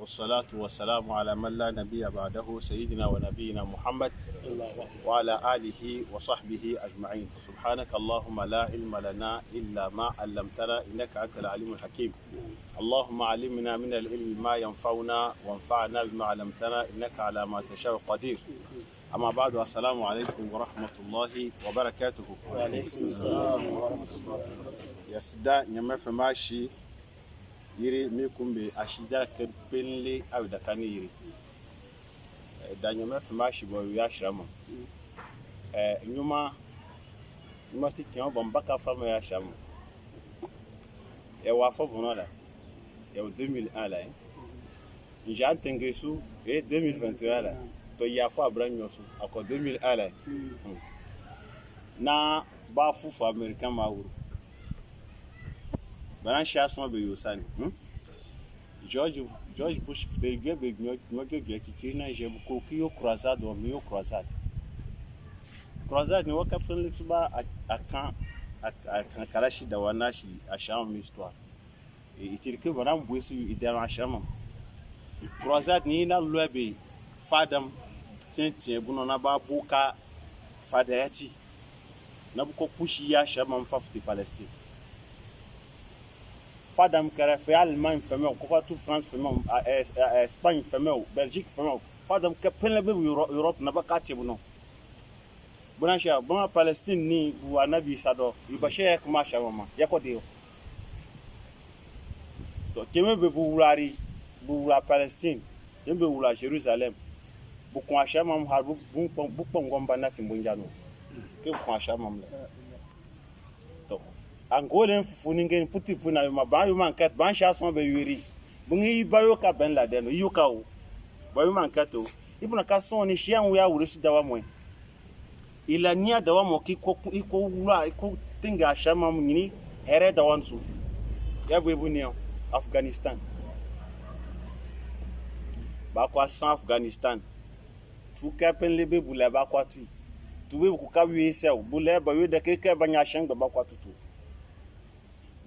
والصلاة والسلام على من لا نبي بعده سيدنا ونبينا محمد وعلى آله وصحبه أجمعين. سبحانك اللهم لا علم لنا إلا ما علمتنا إنك أنت العليم الحكيم. اللهم علمنا من العلم ما ينفعنا وانفعنا بما علمتنا إنك على ما تشاء قدير. أما بعد السلام عليكم ورحمة الله وبركاته. وعليكم السلام ورحمة الله. يسدا نيمف ماشي yiri mi kumbe ashida kepenle awida kani yiri danyome fema shibo ya shrama nyuma ti tian bon baka fama ya shrama wa fo bonola 2001 la nja tengesu 2021 la to ya fo abranyosu ako 2001 la na ba fu american ma wuru Baran chason be yosani. George Bush fdege be gnyoge gekiri na je bu ko croisade o mi croisade. Croisade ni waka fun lexba akan karashi da wanashi a sham histoire. E itirke baran buesu idara sham. Croisade ni na lobe fadam tintin buno na ba buka fadayati. Na bu ko pushi ya sham fafti Palestine. Fadam kɛrɛ fɛ Allemagne fɛmɛ ko ka tu France fɛmɛ Espagne fɛmɛ Belgique fɛmɛ fadam kɛ pɛlɛ bɛ Europe na ba ka tɛ buno bunasha bama Palestine ni bu anabi sado ibashe kuma shawama yako dio to keme be bu wura Palestine yembe wura Jerusalem bu ko ashama har bu pongomba na timbunjano ke ko ashama mle Angolen funingen puti puna ma ba yo mankat ban chason be yuri bungi bayo ka ben la den yuka o bayo mankato ibuna ka son ni shian ya wuri su dawa mo ila nia dawa mo ki ko wura ko tinga shama mo ni here da wansu ya bu ni Afghanistan ba kwa san Afghanistan tu ka pen lebe bula ba kwa tu be ku ka wi se o bula ba yo de ke ba nya shan ba kwa tu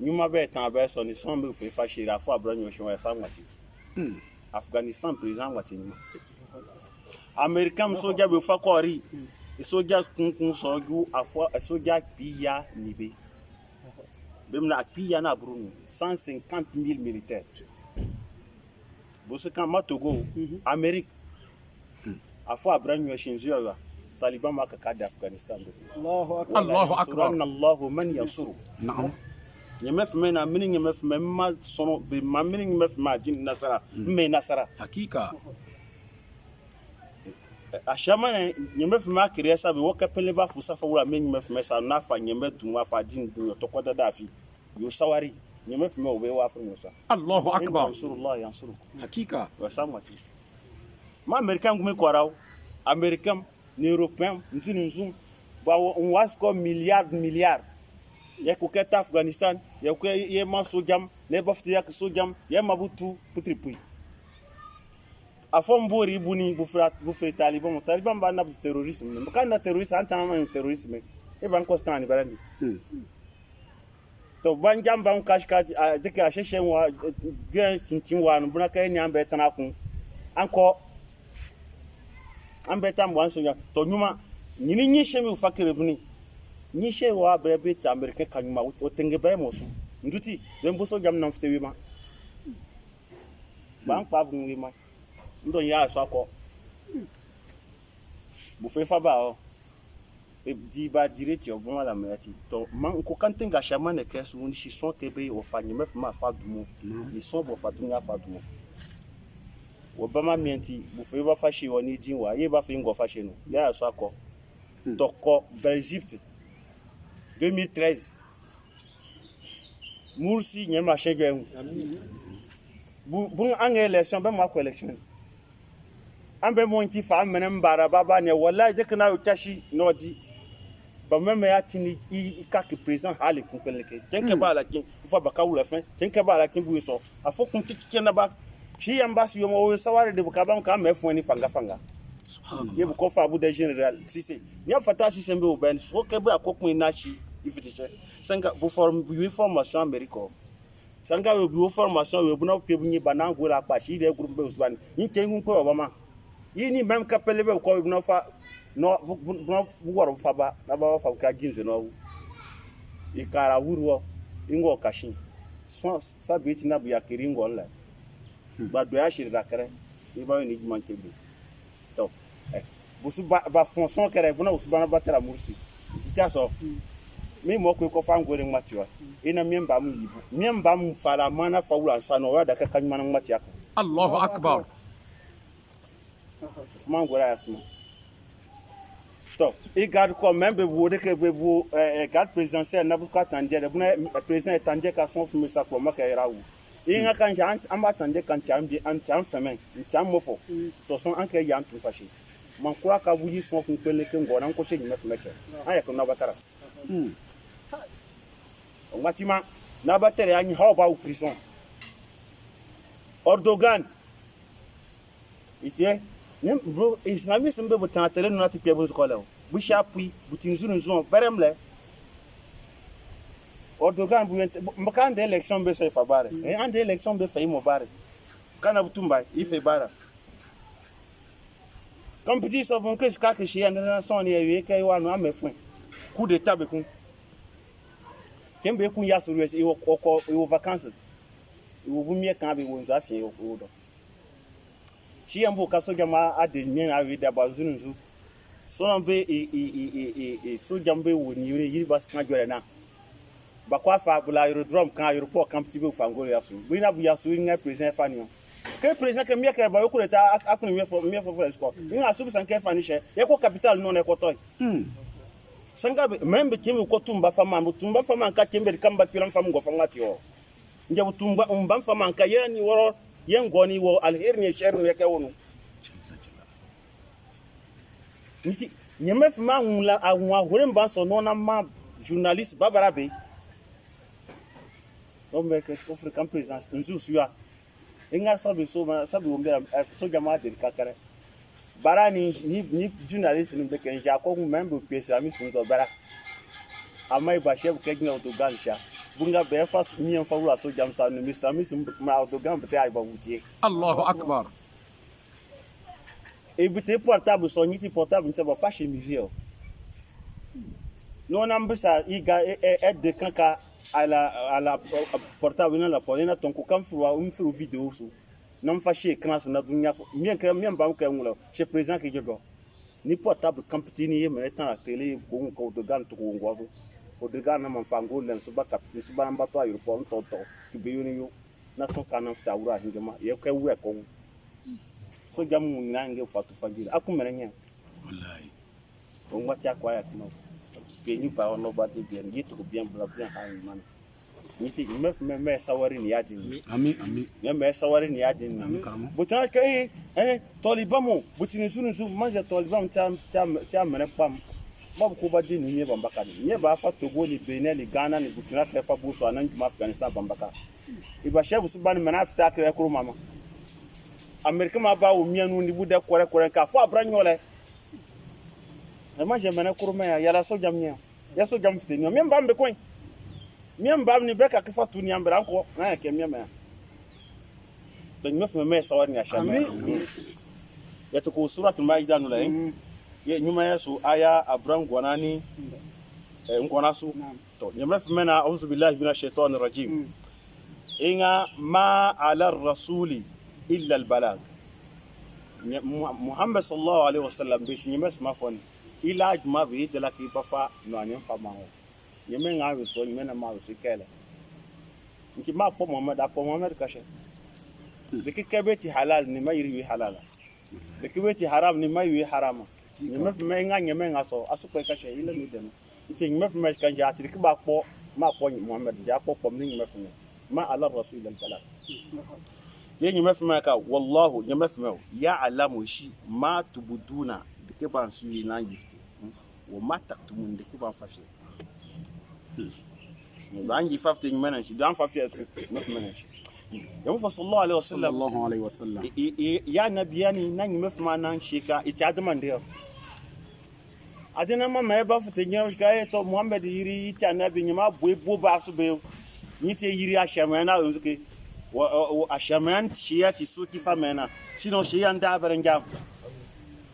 Nyuma be tan be so ni son be fe fa shira fo abranyo shon e fa ngati Afghanistan president ngati ni American soja be fa kori soja kun so gu afo soja piya nibe bemna piya na brunu 150,000 militaires bosse kan matogo Amerique afo abranyo shinzu ya Taliban maka kada Afghanistan Allahu akbar Allahu man yansuru na'am nyemefme na mini nyemefme ma sono be ma mini nyemefme ajin nasara me nasara hakika ashama nyemefme akire sabe woka pele ba fusa fa wura me nyemefme sa na fa nyemetu wa fa jin du to koda dafi yo sawari nyemefme obe wa fa musa Allahu akbar rasulullah yansuru hakika wa samati ma american gume korao american ni européen ntini nzum ba on wasko milliard ya ko keta Afghanistan ya ko ye ma sojam ne bafti ya sojam ya mabutu putripui afom bori buni bu Taliban ba na terrorisme kan na terrorisme antama terrorisme e ban constant ni barandi to ban jamba on kashka de ka sheshen wa gen cincin wa no buna kai ni ambe tanakun anko ambe tam wan soja to nyuma nyini shemi fakire buni ni shewa brebe ta America kanyuma o tenge bare mosu nduti dembo so jam na ftewe ma ban pa bu wi ma ndo ya so akọ bu fe fa ba o e di ba direct yo bon la meti to man ko kan tenga shama ne kesu ni shi so tebe o fa nyime ma fa dumo ni so bo fa dunya fa dumo wo ba ma mienti bu fe ba fa shi woni jinwa ye ba fe ngo fa shi no ya so akọ to ko Belgique 2013 Mursi nyema shege bu an election be ma ko election an be monti fa menem bara baba ne wallahi de kana utashi nodi ba meme ya tini I ka ke president hali kun peleke tenke ba la kin fa ba ka wula fin tenke ba la kin bu so afo kun tiki na ba shi ambassador yo mo saware de bu ka ba ka me fun ni fanga subhanallah ye bu ko fa bu de general sisi ni afata sisi mbe o ben so ke bu akokun ina shi ifitiche senga bu form bu formation america sanga we bi formation we bu na pe bu ni banango la pa shi de groupe be usban ni tengu ko obama yini même kapele be ko no fa no bu woro fa ba na ba fa ka ginze no ikara wuru ingo kashin so sabi tina bu yakiri ngo la ba do ya shirida kare ni ba ni jman tebe to busu ba fonction kare bu na usban ba tara mursi ita so mi mo ko fa ngore ngmatiwa ina miemba mu yibu miemba mu fala mana faula sano wa da ka kanyuma ngmatiya Allahu akbar. Fuma ngora asuma to e gard ko membe bu de ke bu gard présidentiel na bu ka tanje de bu na président tanje ka son fumi sa ko maka irawu e nga kan jan amba tanje kan chambi an cham femen cham mofo to son an ke yan tu fashi man kura ka buji son kun pele ke ngona ko che nyime fumeke aya ko na batara Matima na battere ani how about prison Erdogan ite nem bro islamisme be botantere no ati pia bo skola bu chapui butinzuru nzo beremle Erdogan bu mbakande election be so fabare e ande election be fay mo bare kana butumba ife bara competition bon que ska que chez na son ye kai wa no amefun coup d'état be kun kembe kun ya suru e vacances e bu mie kan be wonza fie o do shi ambo ka so jama ade nyen awi da ba zunzu so be so jambe woni yiri bas kan jore na ba kwa fa bula aerodrome kan aeroport camp tibe fangolo ya su bu ina bu ya su nga president fani ke president ke mie ka ba ko leta akunu mie fo score ina su bisan ke fani she ye ko capital no ne ko toy sanga membe kemi ko tumba fama ka kembe kamba piran fam go fangati o nje tumba fama ka yani woro yengoni wo alherni sherni yake wonu niti nyeme fama unla anwa hore mba so no na ma journaliste babarabe o meke african présence nzu suya inga sabi so wombera so jama de kakare bara ni journaliste ni beken ja ko member pesa mi sunzo bara amai ba chef kegna Erdogan sha bunga be fa mi en fawula so jam sa ni islamism ma Erdogan bete ay ba wutie Allahu akbar. e bete portable so ni ti portable nte ba fa chez musée non ambisa iga de kanka ala portable na la polina ton ko kam furu vidéo so non fâché écran sur na dunya mien ba ko ngula chez président ke jogo ni portable comptini ye mais tant la télé ko Erdogan to ko ngwa Erdogan na man fango len so ba capter so ba mba to aeroport to ki be yoni yo na so kana fta wura hingema ye ko we ko so jamu nange fatu fajiri akumerenya Wallahi. on ngwa ta kwa ya kino be ni ba no ba de bien yitu ko bien bla bien ha man niti me sawari ni yadin Ami ami. me sawari ni yadin buta kai tolibamo butini sunu manja tolibam ta mene pam babu ko baji ni ne bambaka ni ba fa Togo ni Benin ni Ghana ni Burkina Faso buso anan juma Afghanistan bambaka iba shebu subani mana fita kire kuru mama Amerika ma ba o mianu ni buda kore ka fo abranyole e ma je mena kuru me ya la so jamnya ya so jam fite ni mi mbambe koin miem bam ni beka kifa tu ni ambra ko na ke miem ya ben mef me sawar ni ashama ya to ko suratul maida no la ye nyuma yesu aya abram gwanani ngwana su to nyamef me na auzu billahi minash shaitanir rajim inga ma ala rasuli illa al balag Muhammad sallallahu alaihi wasallam bi nyemes ma fon ila ajma bi de la ki bafa no anem fama ho nyeme nga we so nyeme na ma so kele nti ma po Muhammad kashe de ki kebeti halal ni ma yiri halala de ki beti haram ni ma yiri harama nyeme me nga nyeme nga so asu ko kashe ile ni dem nti nyeme me kan ja tri ki ba po ma po Muhammad ja po pom ni nyeme me ma ala rasul al balag ye nyeme me ka wallahu nyeme me ya alamu shi ma tubuduna de ke ban su na yifti wo ma taktumun de ke ban fashi bangi fafte nyimana shi dan fafi asu nyimana shi yamu fa sallallahu alaihi wasallam ya nabiyani nan nyimafma nan shika ita adaman da adina ma mai ba fute nyawo shi kai to Muhammad yiri ita nabi nyima boy bo ba su be ni te yiri ashamana ke ashaman shiya ti so ki famena sinon shiya nda barangam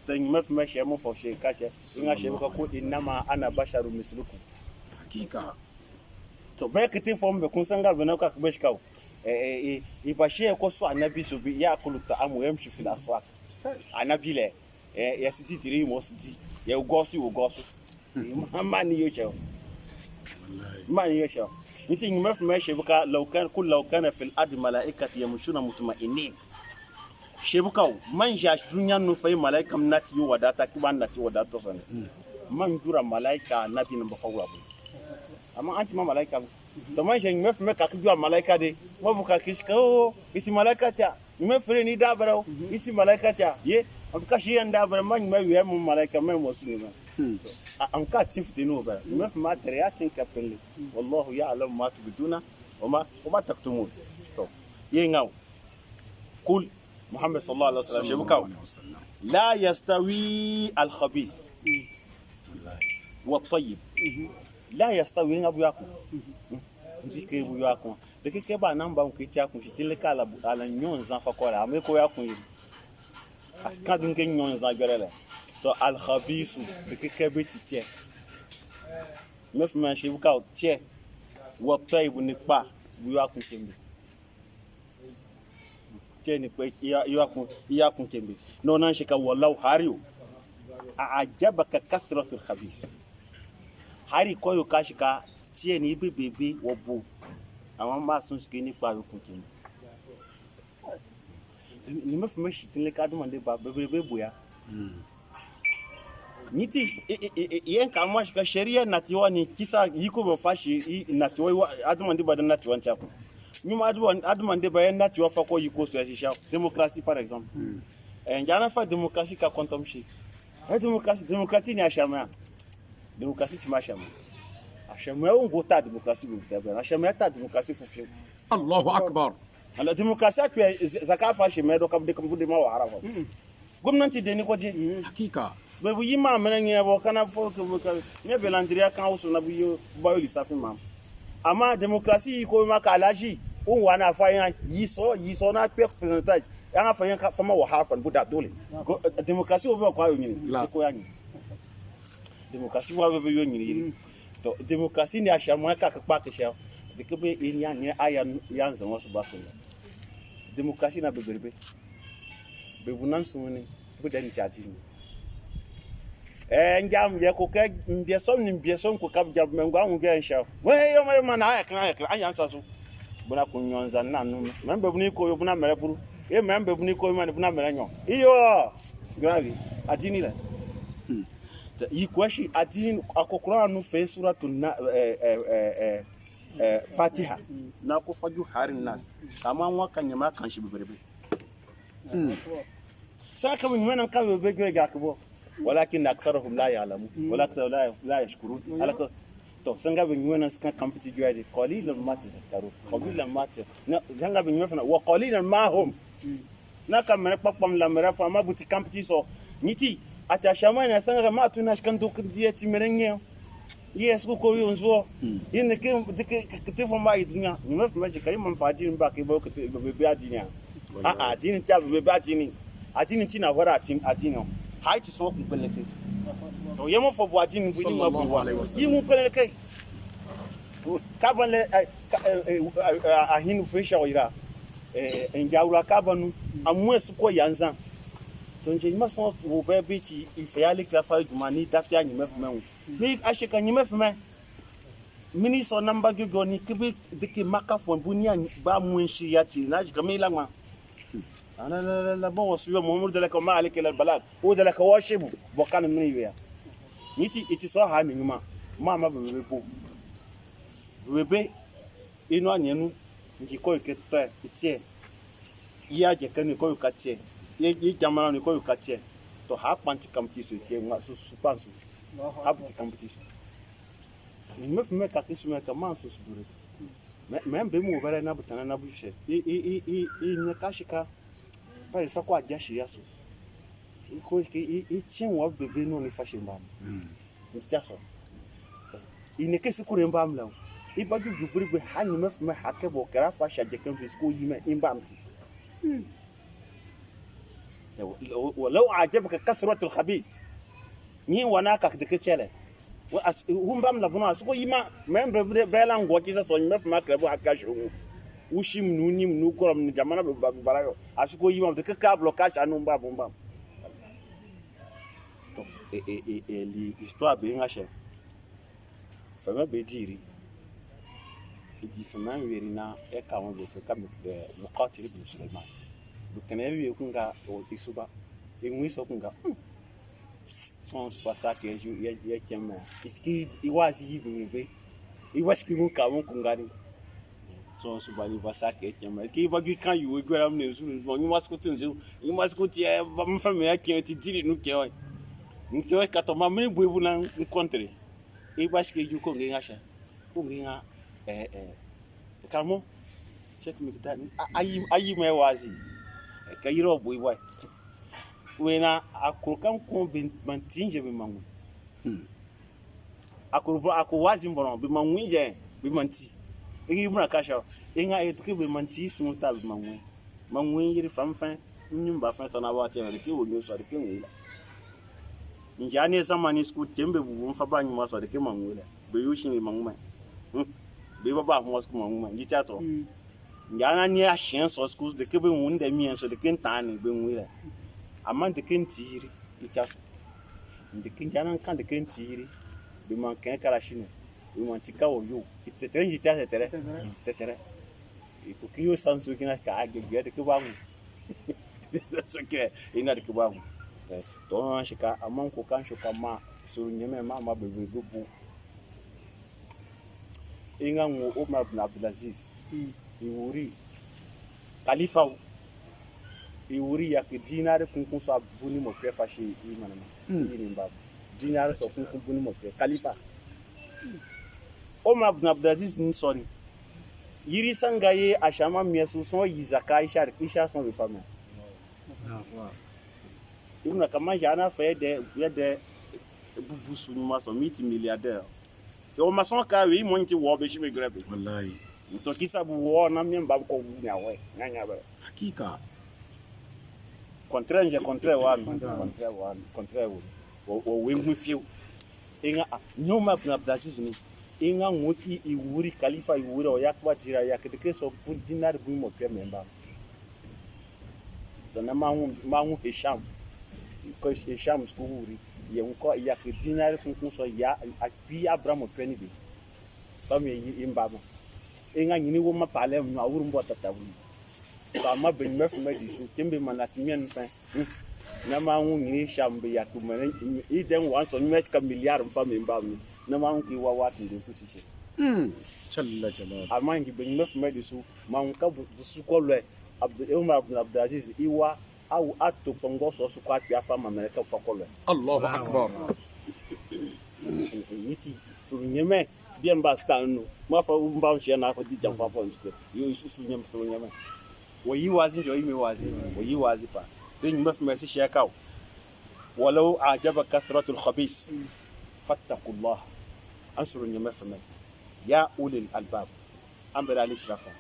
dan maf ma shi mu fo shi kashe in ashe ko innama ana basharu mislukum hakika to ba ka te fo me kun sanga bana ka bash kaw ibashe ko so anabi so bi ya kulu ta amu yamshi fil aswaq anabi le ya siti diri mo siti ya ugosu mani yo shaw mani yo shaw niti ngimaf ma shebuka law kana fil ard malaikati yamshuna mutma'innin shebuka man ja dunya no fay malaikam nati yo wadata kiban nati wadato fan man jura malaika nabi no bafawwa amma anti ma malaika to man je ngimaf ma ka jura malaika de mo buka kisko iti malaika ta ngimaf ni dabaro iti malaika ta ye abka shi yanda bar man ma wiya mu malaika mai mo sunu an ka tifti no ba ngimaf ma tariyatin kapelle wallahu ya'lamu ma tubduna wama taktumun to ye ngaw kul محمد صلى الله عليه وسلم شبكاو لا يستوي الخبيث والطيب لا يستوي ابو ياكو ndike ابو ياكو deke ke ba namba on kiti akun fitile kala ala nyon zan fa kola ame ko yakun yi aska dunke nyon zan gerele to al khabith deke ke betitie mef man shibukao tie wa tayyib nikpa bu yakun kembe ni pe iya kun kembe no nan shika wallahu hariyo ajabaka kasratul khabith hari koyo kashika tie ni bebebe wobo àwọn ma sun ske ni pa kun kembe ni me fme shitinle ka demande ba bebebe boya niti yen ka ma shika sharia natiwa ni kisa yiko bo fashi natiwa ademande ba natiwa nchapo nyuma ademande ba natiwa fa ko yiko so shisha démocratie par exemple njana fa démocratie ka kontomshi démocratie ni ashama démocratie ti ma shama ashama on gota démocratie bu tabe ashama ta démocratie fufi Allahu akbar ala démocratie que zakafa shi medo kam de kam bude ma wa harafa gomnati de ni ko je hakika be bu yima menenye bo kana fo ko ne belandria kan usu na bu yo ba yo lisafi mam ama démocratie ko ma ka alaji on wana fa yan yiso na pe percentage yan fa yan fa ma wa harafa bu da dole démocratie o be ko ayo nyini ko yan démocratie wa be yo nyini to démocratie ni ashama ka pa ke sha de ke be enya ni aya yan zan wasu ba so démocratie na beberebe be bunan sumuni bu da ni chaji njam ye ko ke mbiesom ko kab jab mengo anu ge nsha we yo ma na aya kan anya nsa so buna ko nyonza na no membe buni ko yo buna mere buru e membe buni ko ma buna mere nyo iyo gravi adini la yi kwashi adini akokura anu fe suratun fatiha na ko faju harin nas kama nwa kan nyama kan shi beberebe saka mun menan ka bebe ga kabo ولكن اكثرهم لا يعلمون ولكن لا يشكرون على تو سنغا بنيونا سكان كامبتي جوادي قليلا ما تذكرون قليلا ما سنغا بنيونا وقليلا ما هم نكا من بابام لا مرفا ما بوتي كامبتي سو نيتي atashama sanga ma tunashikando kidiyeti merenye yes ko yonzo yin ke tefo ma idunya nimef ma je karim mfadi mba ke bo ke bebe adinya adini tia bebe adini tina hora adini haiti so kun peleke to yemo fo bo adini bu ni ma bu wa yi mu peleke kabale ahinu fisha ira enjaula kabanu amwesu ko yanzan to nje ma so wo be bi ti ife ale klafa jumani dafia nyimef men ni ashika nyimef men mini so namba gogo ni kibi dike makafo bunia ba munshi yati na jika mila ma ana la bo wasuyo muhammad dalaka ma alika al balad o dalaka washibu bokan mini ya niti iti so ha mi ma bebe po bebe ino anyenu njiko ikete itie iya je kan ko katie ye jamana ni ko katie to ha kwanti competition tie ma so supansu ha buti competition me ka kisu me ka man so subure me be mu bare na butana na bushe ne kashika pare fa kwa jashi yaso ko ki tin wa bebe no ni fashion ba ntia so ine kesi kuremba amla ibaju jubri be hani me fme hakebo kera fa sha jekem fisko yime imbamti ولو أعجبك كثرة الخبيث ني وناك كدكتشله هم بام لبنا سكو يما مم بلان غوكيسا سوني مف ما كربو hakashu ushim nuni mnu korom ni jamana be barayo asuko yima de ka blocage anu mba bomba to li histoire be ngache fama be diri di fama werina e ka won be fe kam de muqatil ibn sulaiman du kana bi kunga o isuba e ngwi so kunga on se passa que ya chama iski iwazi yibe iwaski mu ka mun kungari so su bali passa que chama ki bagi kan yu gwara mun su mo ni maskutin su ni maskuti e ba mun fa me ya ki ti diri nu ke oi nto ka to ma me buebu na encontrer e baski ju ko ngi ngasha ko ngi nga kalmo check me kita ayi me wazi ka yiro buebu wena akurukan ko bin mantinje be mangu akuru wazi mbono be manwinje be manti igi buna kasha inga etuke be manti sunta be mangu yiri famfan nyumba fa tana ba te ke wonyo so de ke ngila njane zamani school tembe bu mfa ba nyuma so de ke mangu la be yushin mangu ma be baba mo school mangu ma yita to njana ni a chien so school de ke be wonde mi so de ke ntane be ngila amma de ken tiri itaso de ken janan kan de ken tiri be man kan karashine be man tika o yo itetere njita tetere e ko kiyo sansu kina ka age de ke ba mu so ke ina de ke ba mu to an shika amman ko kan shuka ma so nyeme ma be bu inga ngo Umar ibn Abdulaziz iwuri khalifa iwuri ya ke dinare kunkun so abuni mo pe fashi imanama ni mbab dinare so kunkun buni mo pe khalifa Omar ibn Abdulaziz ni soni yiri sangaye ashama miesu son yizaka isha son le femme ibn kama jana fait de bubusu ma so miti milliardaire o ma son ka wi monti wo be shi me grebe wallahi to kisa bu wo na mi mbab ko nya we nya ba hakika contraire o wengu fiu inga nyoma ibn Abdulaziz ni inga ngoki iwuri khalifa iwuri o yakwa jira yakede so pour dinar bu mo pe memba dona mangu Hisham ko Hisham skuri ye nko yakede dinar kun so ya api Abraham pe ni bi fami imba ma inga nyini wo ma pale mu awuru mbo tatabu ba ma ben mef ma di su tembe manati mien fa na mangu nyini Hisham be yakumene iden wan so nyes ka milliard fami imba mi na mangu ki wawati de su sisi challa jalal amangi ben mef ma di su mangu ka bu su ko le Umar ibn Abdulaziz iwa au ato pongo so su kwa tia fama Amerika fa ko le Allahu akbar yiti su nyeme bien bastanu ma fa umba nche na ko di jamfa fo nsko yo su nyeme su nyeme wo yi wazi jo yi me wazi wo yi wazi pa tin mef ma si shekau walau ajaba kathratul khabis fattaqullah ansuru nyeme fa ya ulil albab ambara li trafa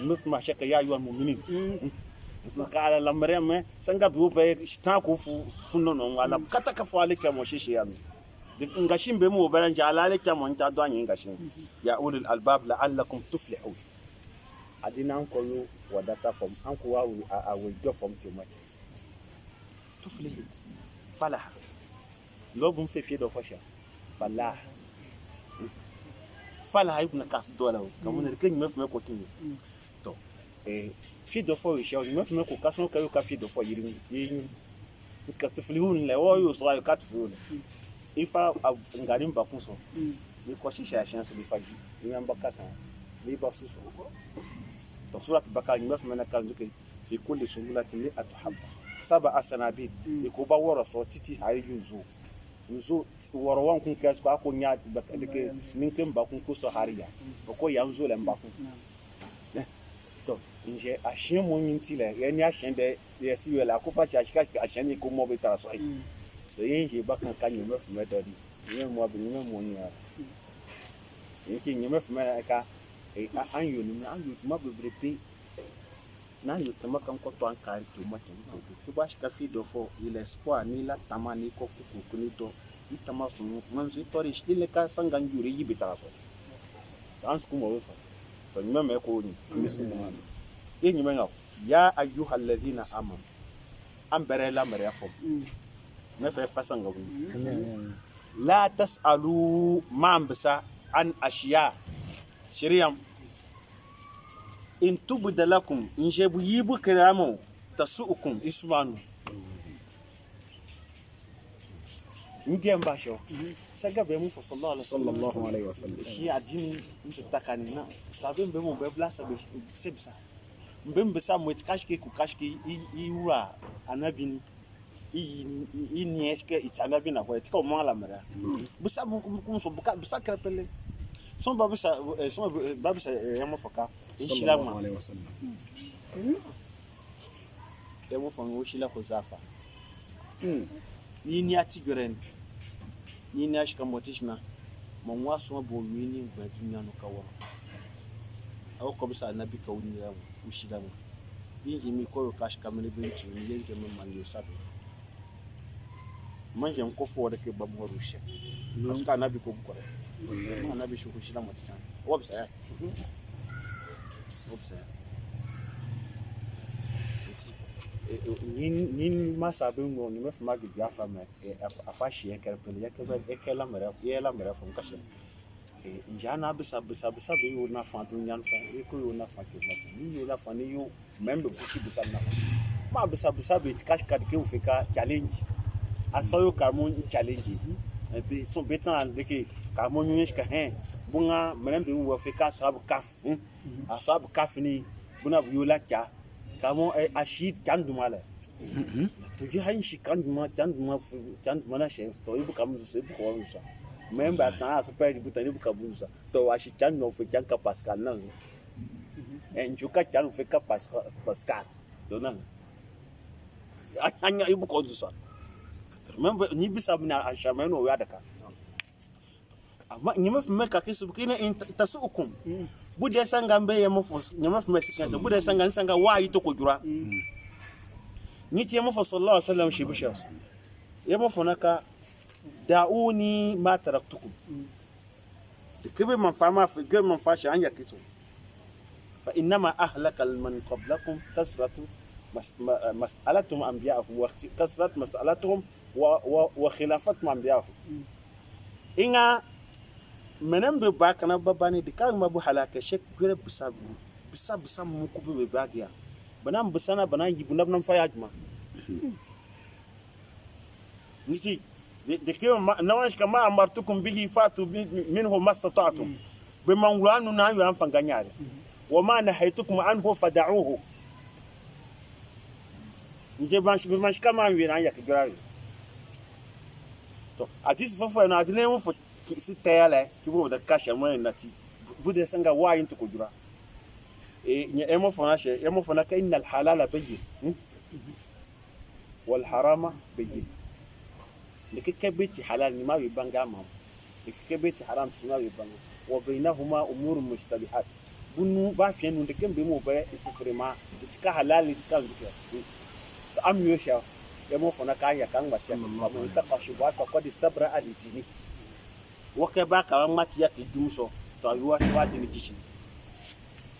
mef ma sheka ya ayyuhal mu'minin makala lamreme sanga bu pe sta ko fu no no wala kata ka fo alika mo shishi yami ngashim be mo baran jalale ta mo nta do anyi ngashim ya ulul albab la'allakum tuflihun adina ko yo wadata from anko wa will go from too much tuflih falah lobum fe do fasha falah ibn kas dola kamun de ken mef me ko tin to fi do fo isha mef me ko kaso ka yo ka fi do fo yirin ka tuflihun le wo yo so ka tuflihun ifa ngarim ba kuso ni ko shisha chance di faji ni amba kata ni ba suso to surat bakar ni mafma na kan zuke fi kulli sumulatin li atuhabba saba asanabi ni ko ba woro so titi hari yuzo woro wan kun kas ko ako nya bakadike nin kem ba kun ko so hariya ko yanzo le mba kun to inje ashin mo minti le ye ni ashin de ye si yo la ko fa cha ashin ni ko mo be tara so yin je bakan kan yi mafi madari yin mo bi yin mo ni yake nyame fuma ka an yoni an yoni ma bebrebe na yo tama kan ko to an kari to ma tan to ba shi ka fi do fo il espoir ni la tama ni ko ku ni to ni tama su man su to ri shi le ka sangan jure yi bita so an su kuma so to nyame me ko ni bismillah e nyame ngaw ya ayyuhal ladina amanu an bare la mare fo me fa fasanga bu la tasalu ma bisa an ashiya shiriyam in tubda lakum in jebu yibu kiramo tasuukum ismanu ngem basho saga be mu sallallahu alaihi wasallam shi adini mtakani na sabin be mu be blasa be sebisa mbem bisa mu kashke ku kashke iwa anabin i nieske itanabi na kwa tika mo la mara bisa mu so buka bisa krepele son babisa yamo foka inshallah sallallahu alaihi wasallam yamo fango shila ko zafa ni atigrend ni ashka motishna mamwa so bo wini gbadunya no kawo aw ko bisa nabi ka wuni ya ushila mo yinji mi ko kash kamene bintu ni yenge mo man yo sabe manje ko fo de ke babu rushe ka nabi ko ko nabi shuku shila motisha wobsa nin masabe ngo ni mef magi gafa me afashi ekerpele ekela mera fon kashe jana bisa be yo na fa dun yan fa ko yo na fa ke ni yo na fa ni yo membe biti bisa na ma bisa be cash card ke ufika challenge afa yo kamon challenge et puis son betan de ke kamon yo ska bunga membe wo fika sabu kaf asabu kaf ni buna yo la cha kamo ashid kan dumala to ji han shi kan duma can na she to ibu kam so ibu ko so member ta so pe ibu tani ibu ka bu so to ashi can no fe can ka pascal nan en juka can fe ka pascal to nan anya ibu ko so member ni bisa bina ashama no ya daka amma ni mafi meka kisu kina tasukum bude sanga mbe ya mofos nyama fuma sikanza bude sanga wa yito ko jura niti ya mofos sallallahu alaihi wasallam shibisha ya mofonaka dauni ma taraktukum kibe man fama fi gel man fashi anya kiso fa inma ahlaka man qablakum kasratu mas'alatum anbiya'ahum wa kasrat mas'alatuhum wa khilafatum anbiya'ahum inga menem be bakana babani de kan mabu halaka shek gure bisa mu ku be bagiya banam bisana banan yibu nabnan fayajma niti de ke nawash kama amartukum bihi fatu minhu mastata'tum biman wanu na yu anfan ganyare wa ma nahaytukum anhu fad'uhu nje bansh kama wi na yak gura to atis fofo na adine mo fo si tayale kibo da kasha mai nati bude sanga wayin to kujura nya emo fona ka innal halala bayyin wal harama bayyin likake biti halal ni ma wi banga ma likake biti haram ni ma wi banga wa bainahuma umur mushtabihat bunu ba fi nu de kembe mo ba ifrema tika halal tika ndika am yosha emo fona ka ya kan ba sai ma ta kashuba ka qad istabra al-dini wake ba ka mati ya kidumso to ayuwa wadi ni kishi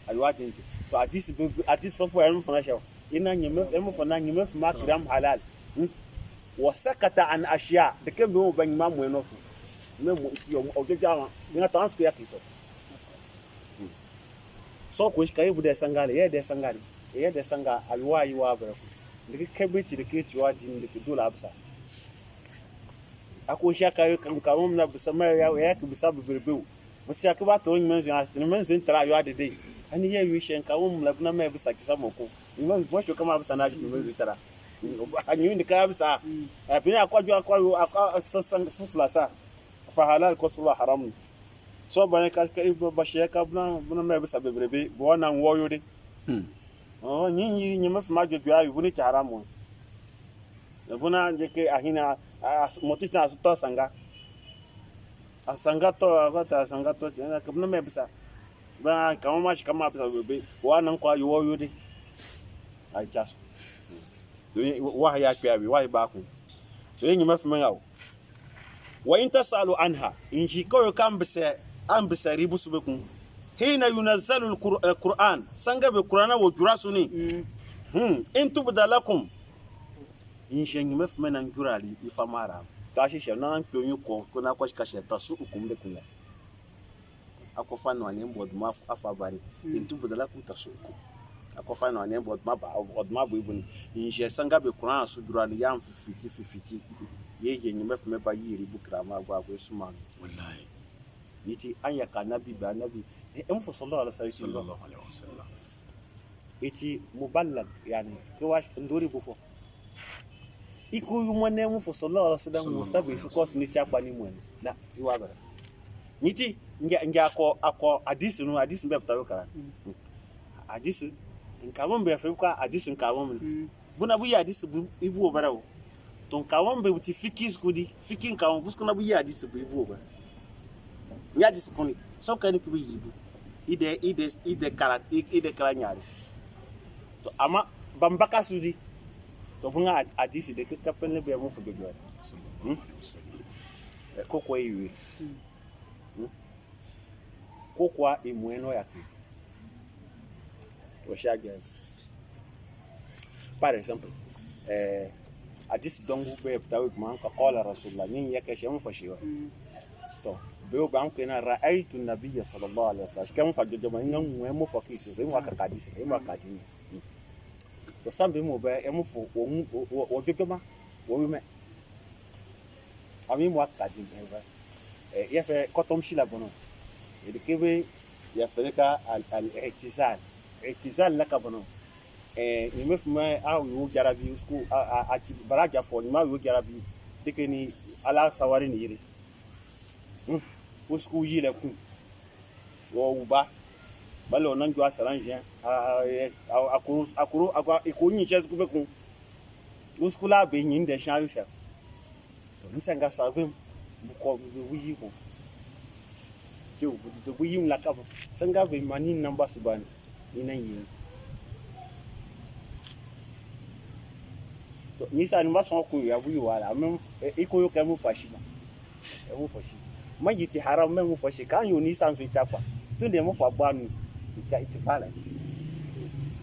ayuwa din so adis fofo ya mfana shaw ina nyeme mfana nyeme ma kiram halal wa sakata an ashiya de kembe mo ban ma mo enofu me mo isi o jeja nga transfer ya kiso so ko iska ibu de sangale ye de sanga ayuwa ayuwa bra de kebe ti de ke wadi ni de dola absa ako shaka yo kan kamum na bisama ya ku bisabu birbeu mutsi akaba to nyi men zin tra yo adede ani ye wi shen kamum la na me bisa kisa moko men mo to kama bisa na ji men tra ani ni ka bisa apina akwajo sasan fufla sa fa halal ko sula haram so bane ka ibo bashe ka buna me bisa birbebe bo na woyo de nyi me fuma jo gwa yu ni haram buna je ke ahina motisna to sanga asangato agata asangato na kabna me bisa ba kama mashi kama bisa bebe wannan kwa yo yode ai chaso wa ya kwabi wa ba ku so yin mafi man yawo wa in tasalu anha in shi kawai kan bisa an bisa ribu su bekun hina yunazzalu alquran sanga be qur'ana wo jurasu ni in tubda lakum in shi yin mafi man jurali ifamara kashi she nan pyonyu ko na kwashi kashi tasu ukumbe kunya akofa no anem bod ma afabari in tubda lakum tasu akofa no anem bod ma ba bod ma bo ibuni in shi sanga be qur'ana su jurali yam fifiti yeye nyime fme ba yiri bukra ma gwa gwa suma wallahi yiti anya ka nabi ba nabi em sallallahu alaihi wasallam yiti muballag yani ko wash ndori bufo iku yumone mu sallallahu alaihi wasallam musabi su ko ni chapa ni mu na iwa bara yiti ngia ako hadisi no hadisi be tawo kara hadisi nkamon be fe ko hadisi nkamon buna bu ya hadisi ibu obarawo ton kawon be wuti fikis kudi fikin kawon busku na bu ya hadisi bu ibu oba ya hadisi kuni so kan ku yibu ide kara nyaari to ama bambaka sudi to bunga hadisi de ka penle be mo fo be gwa kokwa iwe kokwa imweno yake o shage par exemple hadis dongu be tawi man ka qala rasulullah nin yake shi mun fashiwa to be o ban kana ra'aytu nabiyya sallallahu alaihi wasallam kam fa jojo man ngam mu fakisi so mu ka hadis e mu ka din to sambe mu be e mu fo o jojo ma wo me ami mu ka din e ya fe kotom shila bono e de kebe ya fe ka al-i'tizal laka bono ni mefuma awu jarabi usku a baraja fo ni ma wu jarabi tekeni ala sawari ni yire usku yile ku wo uba balo nan jo asalange akuru ko nyi ches ku be ku usku la be nyi de shan yusha to nsanga savem ko wuyi ko je u de wuyi la ka sanga be mani namba subani ina yi ni sa ni ma son ko ya buyi wala men iko yo kemu fashima e mu fashi majiti haram men mu fashi kan yo ni san fi tafa tunde mu fa banu ita bala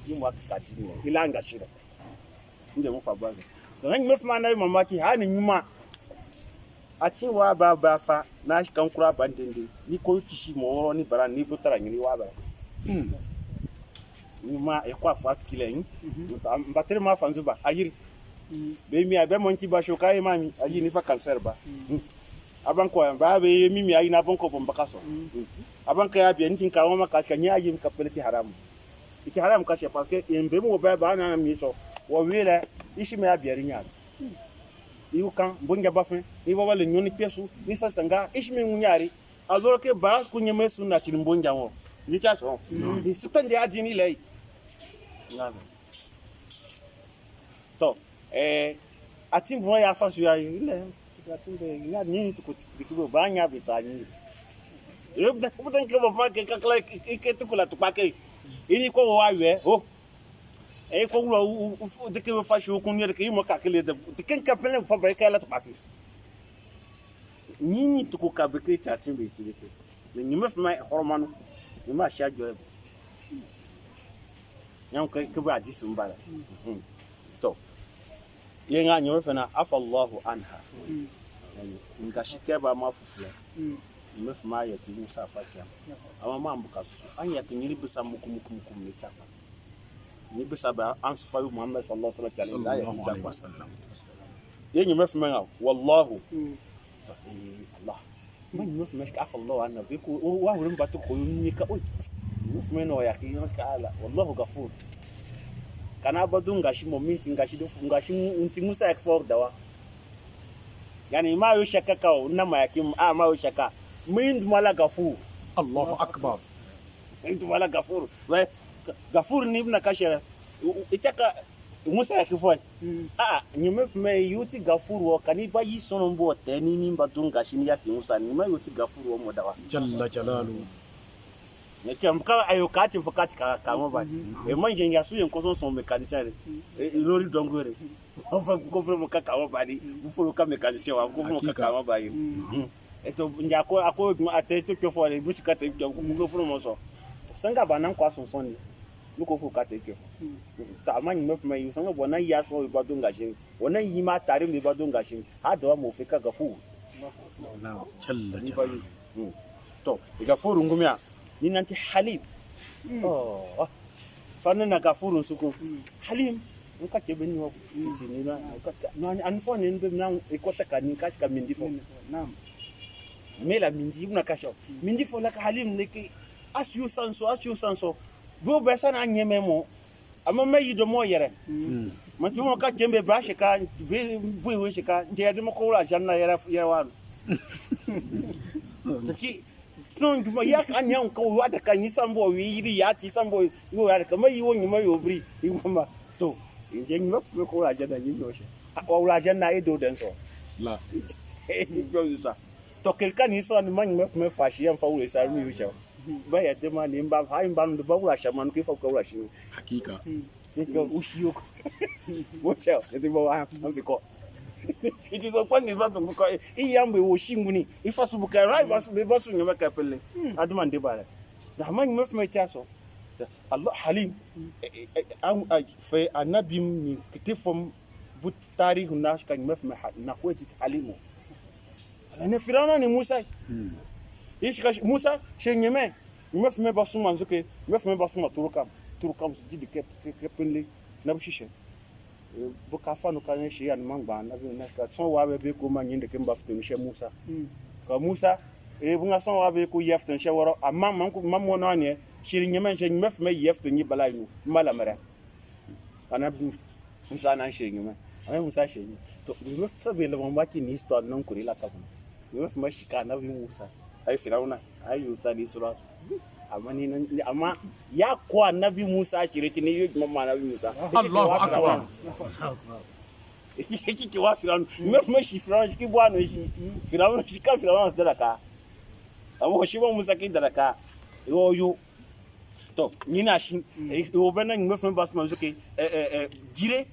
ni mu aka ti ni ilanga shida tunde mu fa banu dan ni mefma na mamaki ha ni nyuma ati wa ba fa na shi kan kura bandinde ni ko kishi mo woro ni bara ni butara ni wa bara ni ma e kwa fa kilen mbatere ma fa nzuba ayiri be mi abe monki ba shokai mami ayi ni fa cancer ba abanko ba be mi ayi na banko bomba kaso abanka ya bi ntin ka ma ka kanya ayi ka peleti haram iti haram ka she parce que embe mo ba na mi so wo wele ishi me abiari nya iu kan bonja bafin ni baba le nyoni pesu ni sa sanga ishi me nyari azoro ke baras ku nyeme sunna ti bonja wo ni ta so ni sitande adini lei ngana to atim bo ya fasu ya ile atim be ina ni to ko ba nya be ta ni yobda ko tan ke ba fa ke kakla ke to kula to pa ke ini ko wa we ho ko lo de ke fa shu kun ni ke mo ka ke le de ken ka pele fa ba ke la to pa ke ni to ko ka be ke ta tim be ke ni me fa ma hormonu ni ma sha jo nyam ke ba di sum bala to yenga nyo fena afa Allahu anha yani ngashike ba mafufula mefuma ya kinu safakia ama mambo kasu anya kinyiri bisa mukum ni chapa ni bisa ba ansufa Muhammad sallallahu alaihi wasallam yenga mefuma nga wallahu Allah man mefuma ka afa Allahu anha biku wa hurin batu ko ni ka oi mefuma no ya kinu ka ala wallahu ghafur kana badun gashi momenti gashi do ngashi unti musa ekfor dawa yani ma yo shaka ka na ma yakim ma yo shaka min mala gafur Allahu akbar min mala gafur wa gafur ni ibn kashara itaka Musa ya kifoi nyume fume yuti gafuru wa kaniba yi sono mbo teni ni mbadunga shini ya Musa ni ma yuti gafuru wa modawa jalla jalalu ne ke amka ayo kati fokati ka mo ba e manje ya su yen ko son mécanicien lori dongore enfin ko vraiment ka mo ba di bu fo ka mécanicien wa ko mo ka mo ba yi eto nja ko ako ate to fo le bu ka te ko ko fo mo so sanga ba nan kwa son son ni nuko fo ka te ke ta ma ni mefu mai sanga bona ya so ba don gashin wannan yi ma tare mai ba don gashin ha da mu fi ka gafu jalla jalalu to gafuru ngumya ni nanti halim fanna na gafuru suku halim nka ke beni wa fiti ni na an fo ni ndo na ikota ka ni kashi ka mindi fo naam mela mindi una kasho mindi fo la ka halim ne ke asyu sanso bo besa na nyeme mo ama mayi do mo yere ma tumo ka jembe ba shika be we shika je de mo ko la janna yere wa ki ton duma ya kan yan ko wa da kan yi sambo wi yiri ya ti sambo yo ya ka mayi won ma yo bri ma to je ni mo ko la janna ni do she wa la janna e do den so la yo sa to kelka ni so ni man me fashi yan fa wure sa ru yo cha ba ya de ma ni ba ha ba ndo ba wura shaman ki fa ko wura shi hakika ko ushi yo wo cha de ba wa an fi ko it is upon the battle ko iyambe wo shinguni ifa su buka rai ba su be ba su nyama ka pelle aduma de bare da man me fa ta so Allah halim an fa annabi ni kitifum but tarihu na shi kan me fa na ko ti halimu ala ne firana ni Musa Musa shenyeme me fa me ba su man zuke me fa me ba su ma turukam su di ke pelle na bishishe bu ka fa no kan shi yan man ba na na ka son wa be ko man yin da kin ba fitin she Musa ka Musa bu nga son wa be ko yeftin she woro amma man ko man mo no ne shirin yemen she mef me yeftin ni balayu mala mara ana Musa na shirin yemen ai Musa she ni to me fa be la man ba ki ni sto nan kuri la ka me fa shi ka na bi Musa ai Firauna ai Musa ni sura amma ya ko annabi Musa kireti ne yi mamma annabi Musa Allahu akbar ki wa Firaun me shi Firaun ki bo anu shi Firaun shi ka Firaun da ka amma shi ba Musa ki da ka yo to ni na shi o bana ni me ba su ke gire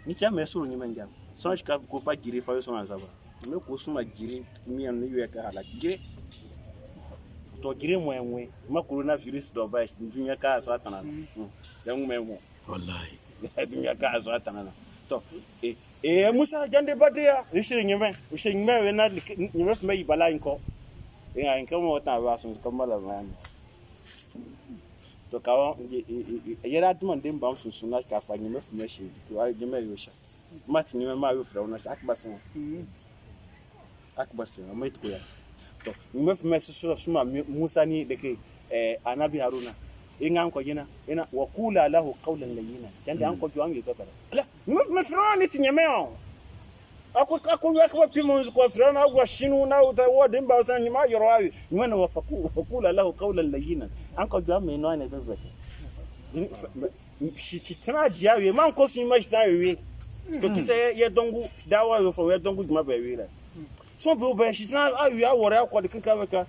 ni ta me suru ni manja so shi ka ko fa gire fa yo so azaba me ko suma gire mi an yo ka hala gire to gire mo enwe ma coronavirus do ba dunya ka so atana dan mo wallahi dunya ka so atana to Musa jande badia rishirin yeme we na nyeme me ibala inko ya inko mo ta ba so ko mala man to kawo yera dum ndem bam so suna ka fa nyeme me shi to ay nyeme yo sha mat nyeme ma yo fra ona akbasin mai to ya to nyeme me so suma Musa ni deke anabi Haruna inga ko gina ina wa qula lahu qawlan layyina jande an ko juangi to kala ala nyeme fra ni tinyeme o ako ya kwa pimo ko fra na wa shinu na uta wa dimba uta nyima yoro awi nyeme wa qula lahu qawlan layyina an ko juame no ne bebe shi tana jiawe man ko su ma jiawe ko kise ye dongu dawa yo fo ye dongu juma be wi la so be shi tana awi ya wore akwa de kinka beka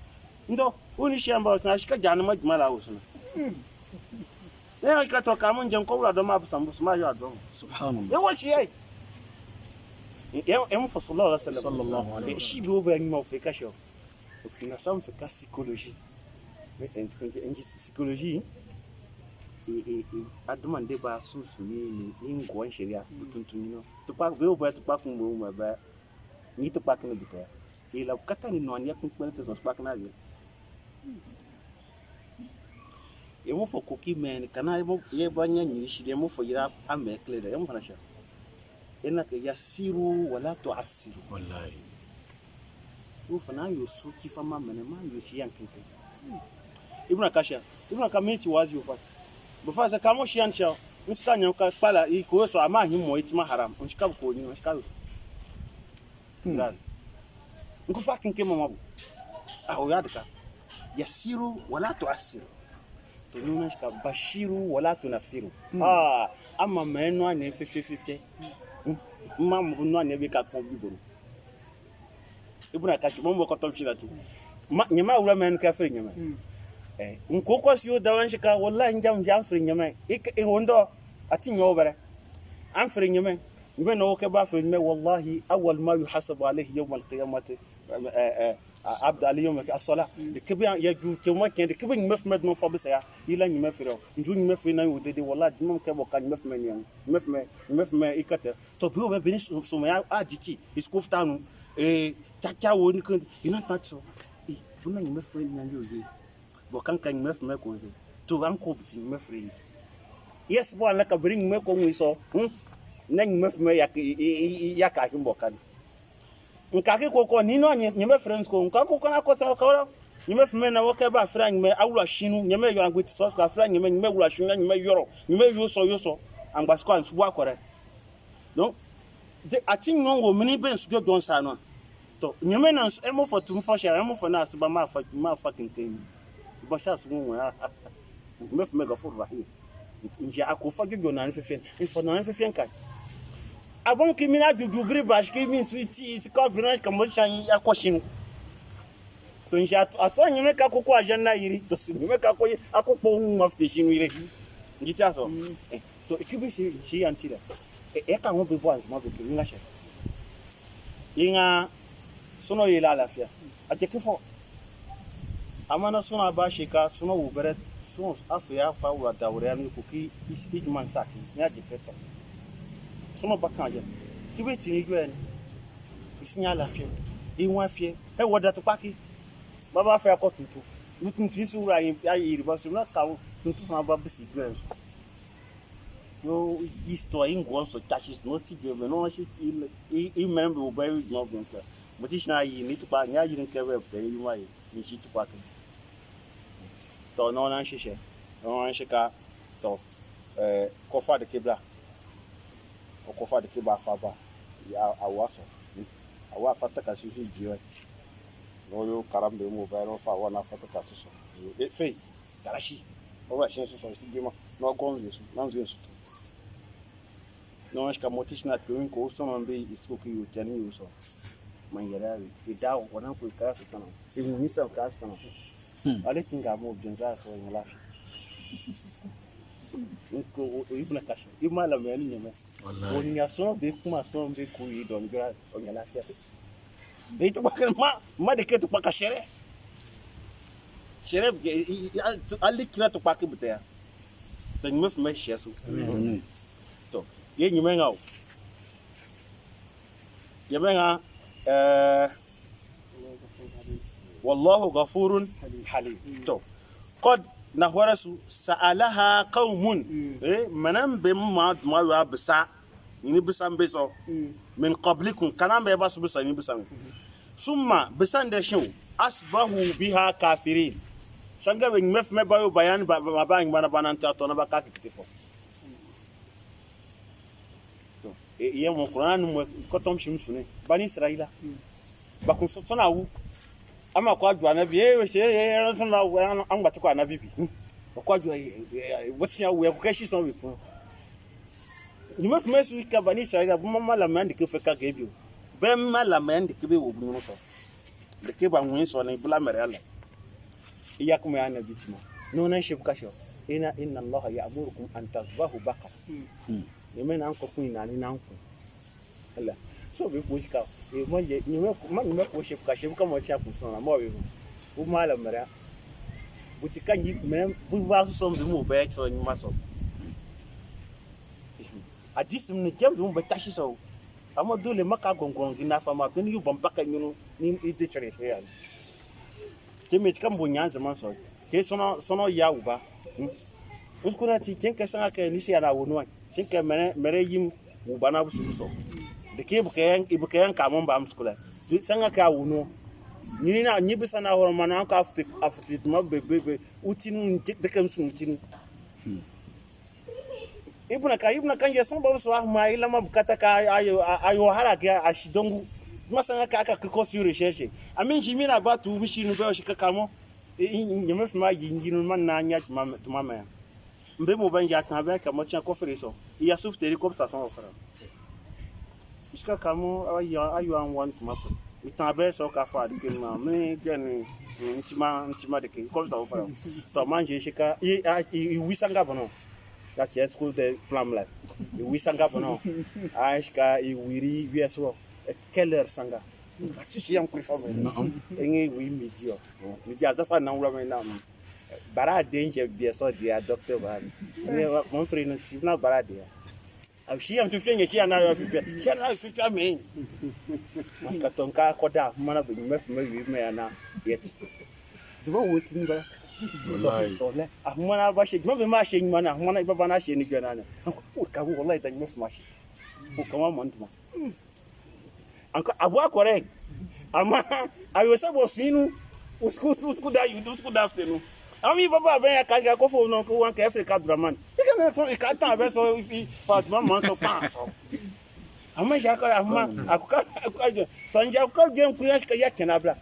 ndo uni shi amba tana shi ka jana ma juma la usuna ka to ka mun jan ko wala do ma sambu ma yo adon subhanallah ya wa shi ai mu fa sallallahu alaihi wasallam shi be ni ma fe ka sho na sam fe ka psychologie en psychologie aduma de ba susu ni ngwan sheria tuntun no to pa be oba to pa kun mo ma ba ni to pa kun bi to e la kata ni no ya kun kwele to pa kun na ye mo fo koki men kana ye ba nya ni shi de mo fo yira ame kle de mo fana sha ena ke yasiru wala tu'assiru wallahi wo fana yo su ki fa ma mene ma yo shi yankin ibna kasha ibna kamiti wazi ufa bufasa kamo shiansha msikanya ka pala iko so ama himo itima haram unshika ko ni unshika ndani nkufa kinke mama bu aho yadika yasiru wala tu'assiru to nuna shi ka bashiru wala tunafiru amma mai no ne 50-50 ma no ne be ka fon biboro ibuna ka mo mo ko tom shi lati nyama wura men ka fere nyama nko ko si o dawan shi ka wallahi njam fere nyama e hondo ati nyo bare an fere nyama nyama no ke ba fere nyama wallahi awwal ma yuhasabu alayhi yawm al-qiyamati عبد اليوم الصلاه كبي يجو كما كان كبي مفمد من فبسيا الى نمفرو نجو نمفرنا ودي والله دم كبو كان مفمن مفم ايكته تو بيو بين سوميا اجيتي اسكوفتانو تاكا وني كن ينا تاتسو بنا نمفرنا نيوزي بو كان مفم كون تو ان كوبتي مفري yes bo la ka bring me ko wiso nan mfm ya ka himbo kan nkake koko ni no nyeme friends ko nkako kana ko sa ka nyeme fme na woke ba fra nyeme awula shinu nyeme yo angweti so ka fra nyeme wula shinu nyeme yoro nyeme yoso angba sko an subu akore donc de atin non wo mini ben su don sa no to nyeme na emo for tum for share emo for na suba ma fucking thing bo sha su mo ya nyeme fme ga for rahim nje akofa jojo na nfefen info na nfefen kai abon kimina dudubri bash kimi twiti ti conference commotion yakoshinu to nja aso nyime ka koko ajana yiri to nyime ka ko akoko ngafte shinu yire ngita so to ikibi shi antira ka ngo be boys ma be kinga she inga sono yela lafia atekifo amana sono ba shika sono ubere sono afia fa wa dawre ani kuki isman saki nya diketo sono bakanja kibeti ni gwen isinya lafia iwan fie e woda to paki baba fa ko tutu mutuntu sura ayi ba so na kawo tutu fa ba bisi gwen yo isto ingo so touches no ti je no shi I member o bayi no gonka mutish na yi ni to pa nya yi nke we pe yi mai ni shi to paki to no na shishe no na shika to ko fa de kibla okofa de kiba faba ya awaso awa fataka sushi jiwe no yo karambe mo ba no fa wana fataka suso e fe garashi o wa shin suso sigima no gonzo su nanzo su no acho que a motish que eu encosto mambe isso que eu tenho isso mas era e dá o não por casa tá não e nisso o caso tá não olha tinha mo benza foi lá o ibna caixa e mala me ali né o ninhação be kuma som be ku e don gra o nyala fia be to bakar ma de que to paka shere ali kila to paka butea to nyime fme shesu to ye nyime ngao ye benga wallahu ghafurun halim to qad nahwarasu sa'alaha qaumun manan be ma wa bisa ni bisa mbeso min qablikum kanan be basu bisa ni bisa summa bisan da shin asbahu biha kafirin sanga be mef me bayo bayan ba ngana bananta to na ba ka kitifo to ye mo qur'an mo ko tom shim sune bani israila ba kun sona wu ama kwa jwa na bi we she ran na an gba tukwa na bibi kwa jwa what's ya we ko kashi son we fun ni me mesu ka bani israila bu mama la man de ke fe ka gebio be mama la man de ke be wo bu no so de ke ba nwin so na bula mere ala iya kuma ya na bitima no na shi kasho inna allaha ya'murukum an tazbahu baqara yemen an ko kun na ni nan ku ala so be ko shi ka mo ye ni me ko shi ka shi ka mo shi ku so na mo we bu mala mere buti kan yi me bu ba so bi mo be so ni ma so adisim ni kem dum ba tashi so amma dole maka gongon gina fama tun yu ban baka nyunu ni ide chere ya kemet kan bonyan zaman so ke sono ya uba uskuna ti ken ka sanga ke ni sia na wonu an ken ka mere yim uba na busu so de ke bu kayan ka mon ba am skula sanga ka wonu ni na ni bisa na horo mana ka afti ma bebe utinu de kan su utinu ibuna kan je son ba so ma ila ma bukata ka ayo haraka a shidongu masanga ka ko su recherche amin jimina ba tu mishi no ba shi ka kamo nyame fuma yinjinu man na nya tuma me mbe mo ban ya kan ba ka mo tia ko fere so ya suf helicopter son ofra iska kamo ayu an wan tuma ko itan be so ka fa de ma me gen ntima de ke ko so ofra to man je shika i wisanga bono ya ke school de plan la i wisanga bono aska i wiri wieso keller sanga si yam ko fa me engi wi medio media zafa na wura me na bara danger be so dia doctor ba me mon frère no si na bara dia a si yam tu fenye si na yo fife si na fife me ka tonka koda mana be me wi me na yet do what ni ba wallahi ahmana ba shi me ma shi mana ahmana ba na shi ni gana na ka wallahi da me ma shi ko kama mon tuma anko abua correct ama ayo sabo finu usku da you do usku da fenu ami baba ben ya ka ko fo no ko wan ka Africa draman e ka na so e ka ta be so if Fatma man so pa so ama ja ka ama akuka to nja ko gen ku ya ya kenabla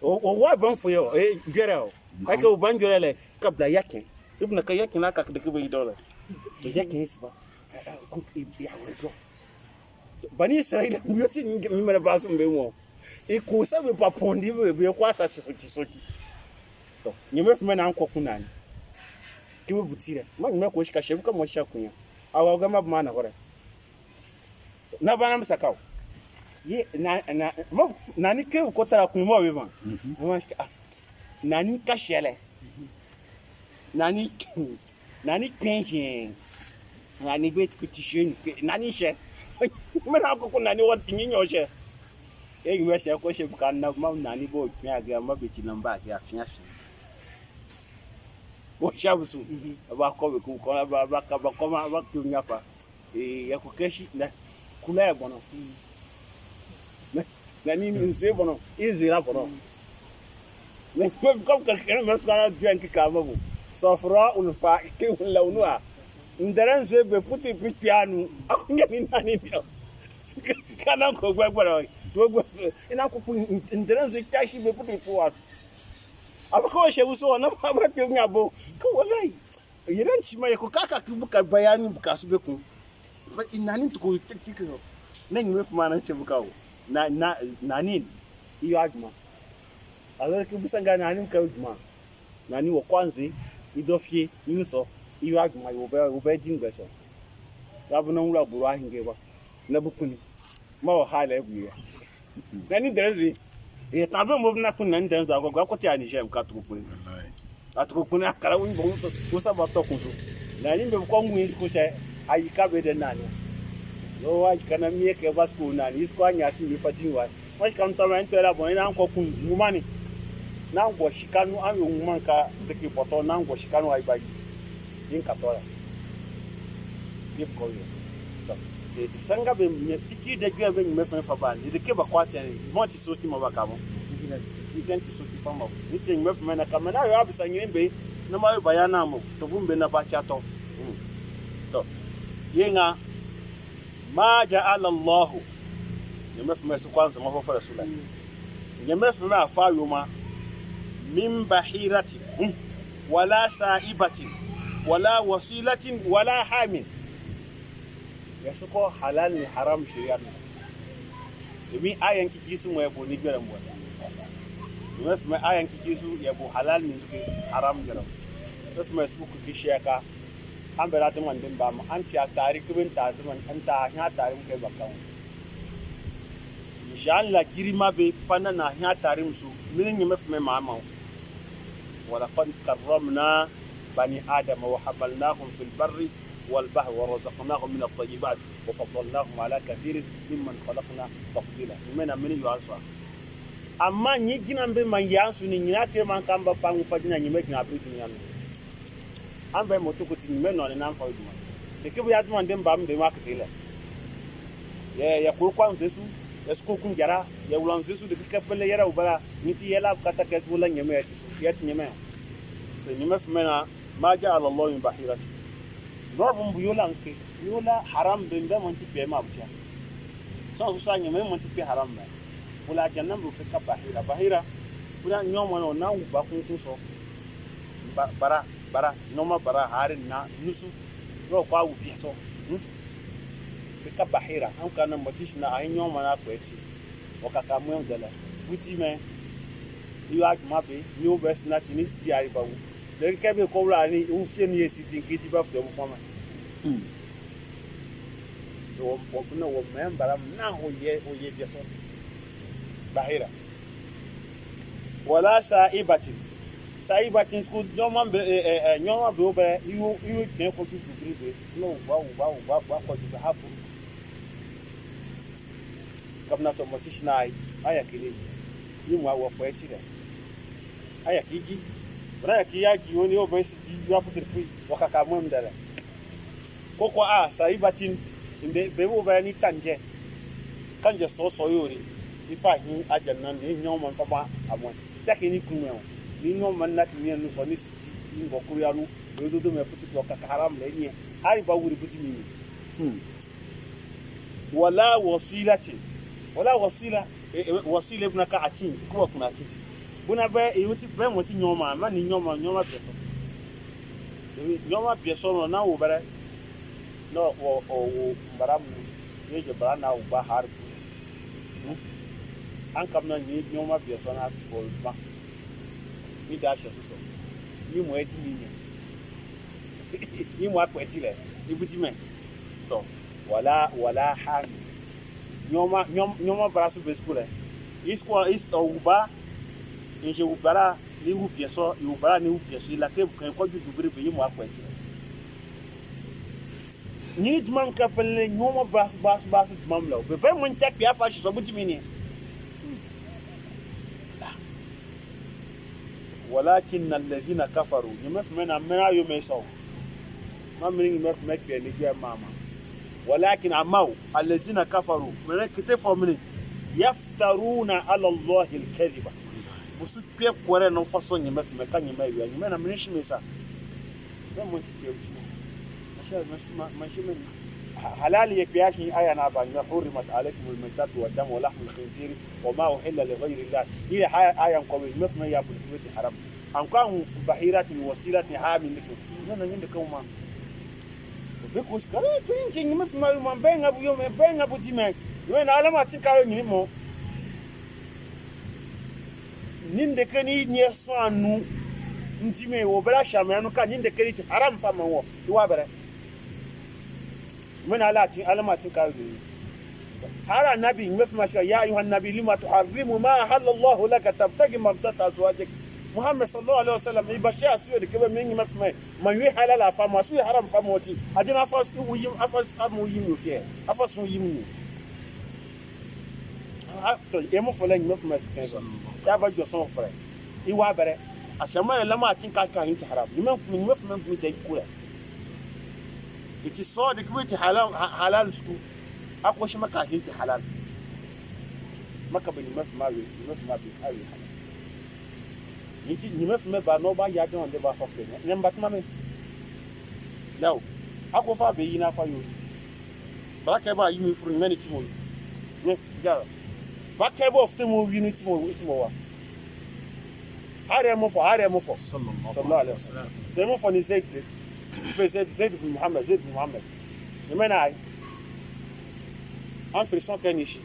o wa ban fo yo e gere o ka ko ban gere le kabla yakin ibna ka yakin aka da kibe dollar to yakin isba ko ya we bani Israel mbioti mimera basu mbemo ikusa be papondi be kwa sachifuki to nyeme fume na anko kunani kiwe butire ma nyeme ko shika shebuka mo shakunya awa ga mabma na hore na bana msakao ye nani ke ko tara kun mo be ma ma shika nani kashele nani kenje nani bet kutishin nani she mena ko kunani wat nyinyo she e gbe she ko she kan na ma nani bo kya ga ma be tinamba ya fiya o shabusu ba ko be ku ko ba ko ma ba ku nyapa e ya ko keshi na kula ya bono na ni nze bono izira bono ne ko ka kan ma kana duan ki ka mabu safra ulfa ki lawnua ndaran ze be puti piano akunya ni nani dio kana ko gbagbara to ina ko ndaran ze tashi be puti po abako shebuso na ba pe nyabo ko wallahi yiran chima yako kaka kibuka bayani buka su be ku inani to ko tiktikino nan me fuma nan chebuka na nani iyo ajma alors que busanga nani ka ajma nani wo kwanzi idofie nyuso iyo ajma yo be dingbeso rabuna wura buru ahinge ba na bukuni ma o hala ebuya nani derezi e tabe mo na kun nan den za gwa ko ti ani jem ka tukuni atukuni akara won bo so sa ba to kunzu nani be ko ngwi ko se ayika be de nani yo wa kana mi ke ba school nani isko anya ti mi fati wa wa kan to ran to la bon ina ko kun mumani na ngo shikanu an yo manka de ki poto na ngo shikanu ai ba yin ka to la yep ko yo to e sanga be mi tiki de gbe be mi fa ba ni de ke ba kwa tani mo ti so ti mo ba ka mo identi so ti fa mo ni te mi fa na ka na yo abisa nyin be na ma yo bayana mo to bumbe na ba cha to yenga ma ja'ala Allah yamefume su kwanza mafofa rasulullah yamefume afayuma min bahirati wala sa'ibatin wala wasilatin wala hamin yasuko halal ni haram shari'a mi ayan kikisu mo yabo ni garan bo yamefume ayan kikisu yabo halal ni haram garan yamefume su ku kishaka an bera ta man din ba mu an ci a tari kubin ta man an ta nya tari mu kai bakkan insha Allah girma be fana na nya tari musu min yi mafi mai mama wala qad karramna bani adam wa hamalnahum fil barri wal bahri wa razaqnahum min at-tayyibat wa faddalnahum ala kathirin mimman khalaqna tafdila mena min yu'asa amma ni ginan be man yansu ni nyina te man kan ba fa mu fadina nyime gina be dunya an bai mutu kuti ni men no ni nan fa iduma de ke bu ya duma ndem ba mbe ma kele ya ko kwa nzesu esko kun jara ya ulan nzesu de ke pele yara ubara niti yela kata ke bulan nyeme ya tisu ya ti nyeme de nyeme fmena ma ja'ala Allah min bahirati norbum bu yola nke yola haram be mbe mon ti be ma buja so sa nyeme mon ti be haram ba wala jannam bu fe ka bahira buna nyoma no na u ba kun so bara noma bara harin na nusu ro kwa u bi so fika bahira an kana motish na ayin nyoma na kweti okaka mu ndela buti me you act mabe new best na tinis di ariba wu le kebe ko wla ni u fie ni esiti nkiti ba fde mu fama so no wo membara na oye bi so bahira wala saibatin sku nyoma be obe you can ko tu gribe no ba ko tu habu kabna to motish na aya kileji yi mu awo po eti re aya kiji bra ki ya ki woni obe si di ya putir pi wakaka mu ndara koko saibatin inde be obe ni tanje kanje so yori ifa hin ajanna ni nyoma fa ba amon takini kunyo ni nyoma na kimi no so ni siti ni ngokuru ya no do me putir wakaka haram le ni ari ba wuri puti mi wala wasila wasila buna ka atin ko kuna atin buna be yuti be moti nyoma ma ni nyoma be so na wo bare no wo baram ni je bara na wo ba har an kam na ni nyoma be so na ko ba ni da sho so ni mo eti ni mo akweti le ibuti me to wala ha nyoma brasu beskule iskwa uba inje ubara ni ubieso ubara ni ubieso ila ke kan ko dubure be yimu akwenti ni dman ka pele nyoma bras dman la be mo ntak bi afa so butimi ni walakin alladhina kafaru yimafmana mena yumeso mamrin yimafmak be ni ya mama ولكن عماو الذين كفروا من كتفوا من يفترون على الله الكذبة بسوط بيب كورة نفسون يمثل مكان يمايو يعني ما نمنيش ميسا ما منتي بيوتي ماشي من حلال يكبياشي آية نابان حرمت عليكم الميتات والدم ولحم الخنزير وما أحل لغير الله هي آية قوي مثل ما يابو الكويت حرام أن كان بحيرات وسيلات حامل لكم نحن عندكم ما because kare to injin me fuma man benga bu yo me benga bu dime we na alama tin karo nyini mo ninde kani nye so anu ntime wo bra shama anu ka ninde kani ti haram fa man wo wa bere me na alama tin karo ni hara nabi me fuma shi ya ayuha nabi lima tuharrimu ma halallahu laka tabtagi mabtata azwajik Muhammad sallallahu alaihi wasallam ibasha asiwe de kebe mengi mafme man wi halala fa ma su haram fa moti adina fa su wi afas amu yimu ke afas su yimu to emo fola ngi mafme su ya ba jo son frère iwa bare asema la ma tin ka hinti haram ni mafme mi de kula iki so de kwiti halal sku akwa shi maka hinti halal maka bin mafma wi ayi ni me fme ba no ba ya de on de ba fofte ne mbatma me law ako fa be yina fa yo ba ke ba yimi furu meni timo ne ja ba ke ba ofte mo yini timo wa hare mo fo sallallahu alaihi wasallam de mo fo ni zaid bin muhammad ni mena ai an frisson kanishi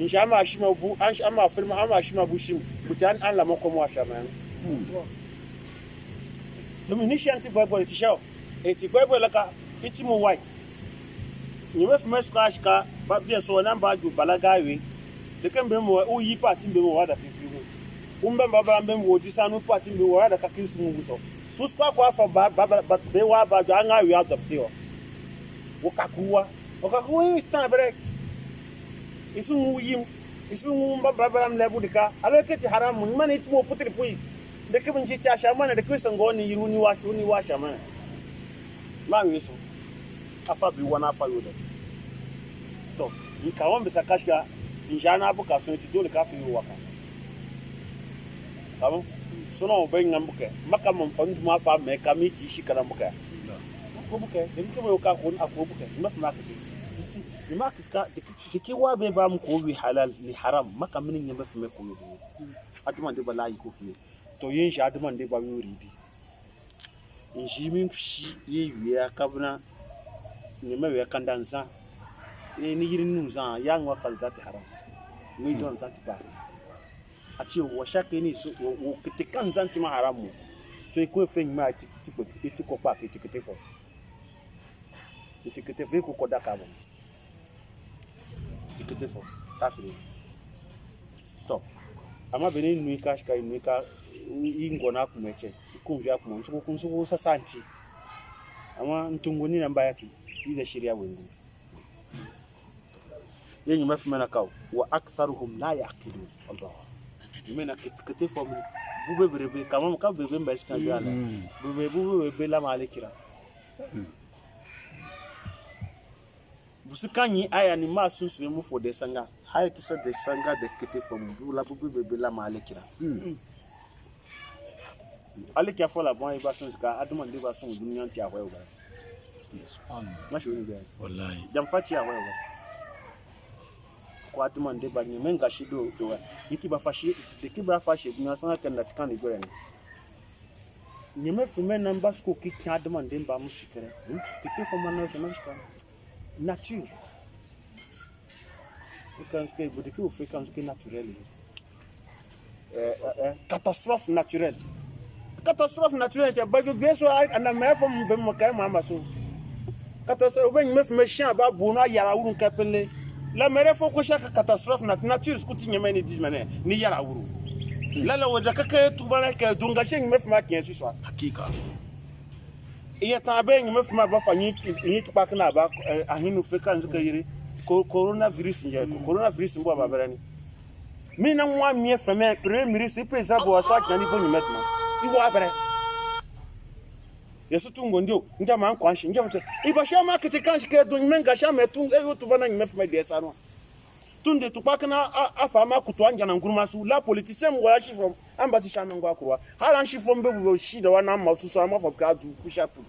inshama ashima bu anshama firma ama ashima bu shim butan an la mako mo ashama domin ni shanti bible ti shaw e ti bible laka iti mo wai ni me fme skashka ba bia so na ba ju balagawe de kan be mo o yi party be mo wada fifi mo umbe baba mbe mo di sanu party be wada ka kinsu mo so to skwa kwa fa ba be wa ba ju anga wi adopte o okakuwa stand break isu mbabram lebu dika aloketi haramu mani timo putri pui de ke binji cha shamana de kwesa ngoni yiruni wa shamana ma weso afa bi wana afa yodo to ikawombe sakashka injana abuka so ti dole ka fi waka abo sono be ngambuke maka mom fandu ma fa me kamiti shikana buka ko buke de ke mo ka ko akobuke ma fa makati ma kike wa be ba mu ko wi halal li haram maka min nyamba fi me ko mi aduma de balayi ko fi to yin shi aduma de ba wi ridi in shi min shi ye wiya kabna ni me we kandanza ni yirin nu zan ya ngwa kal zati haram ni don zati ba ati wo shake ni so wo kitikan zan ti ma haram mo to ko fe ma ti ko pa ti kete fo ti kete fe ko koda ka mo ti kete fo ta fi to ama benin nu ka shika nu ka ingona ku meche ku vya ku mo ku so sasanti ama ntunguni na mbaya ki ida sheria wengu yenye mafumana kaw wa aktharuhum la yaqilun Allah mena kete fo mi bube berebe kama ka bebe mbasi kan jala bube la malikira busikanyi aya ni masunsu mu fo de sanga hay kisa de sanga de kete fo mu la bube la malikira ali kia fo la bon iba sun ka aduma de ba sun dunya ti ahwe wa subhanallah masho ni be wallahi jam fati ahwe wa ko aduma de ba ni menga shido to wa yiti ba fashi de ki ba fashi dunya san kan da tikan igore ni me fume namba sko ki kan aduma de ba mu shikere tike fo manno to mashka nature kan ke budi ki o fe kan ke naturel catastrophe naturelle catastrophe naturelle te ba bien so ana me fo be mo kai mama so catastrophe ben me fume chien ba bu no yara wurun kapele la mere fo ko shaka catastrophe nature skuti nyama ni di mane ni yara wuru la wada kaka tu bana ka dunga shen me fume kien so hakika iya ta be me fume ba fa ni tu pa kana ba ahinu fe kan zuka yiri coronavirus nje coronavirus mbo ba berani mi na nwa mi feme premier ministre president bo so akani bo ni metna iwo abere yesu tungo ndio nja man kwanshi nja mto ibasha market kan shike do menga sha metu e to bana nyime feme de sano tunde tupakana afa ma kutu anja na nguruma su la politicien ngwa shi from ambati sha ngwa kurwa halan shi from be bo shi da wana ma tuso ma fa ka du kushapu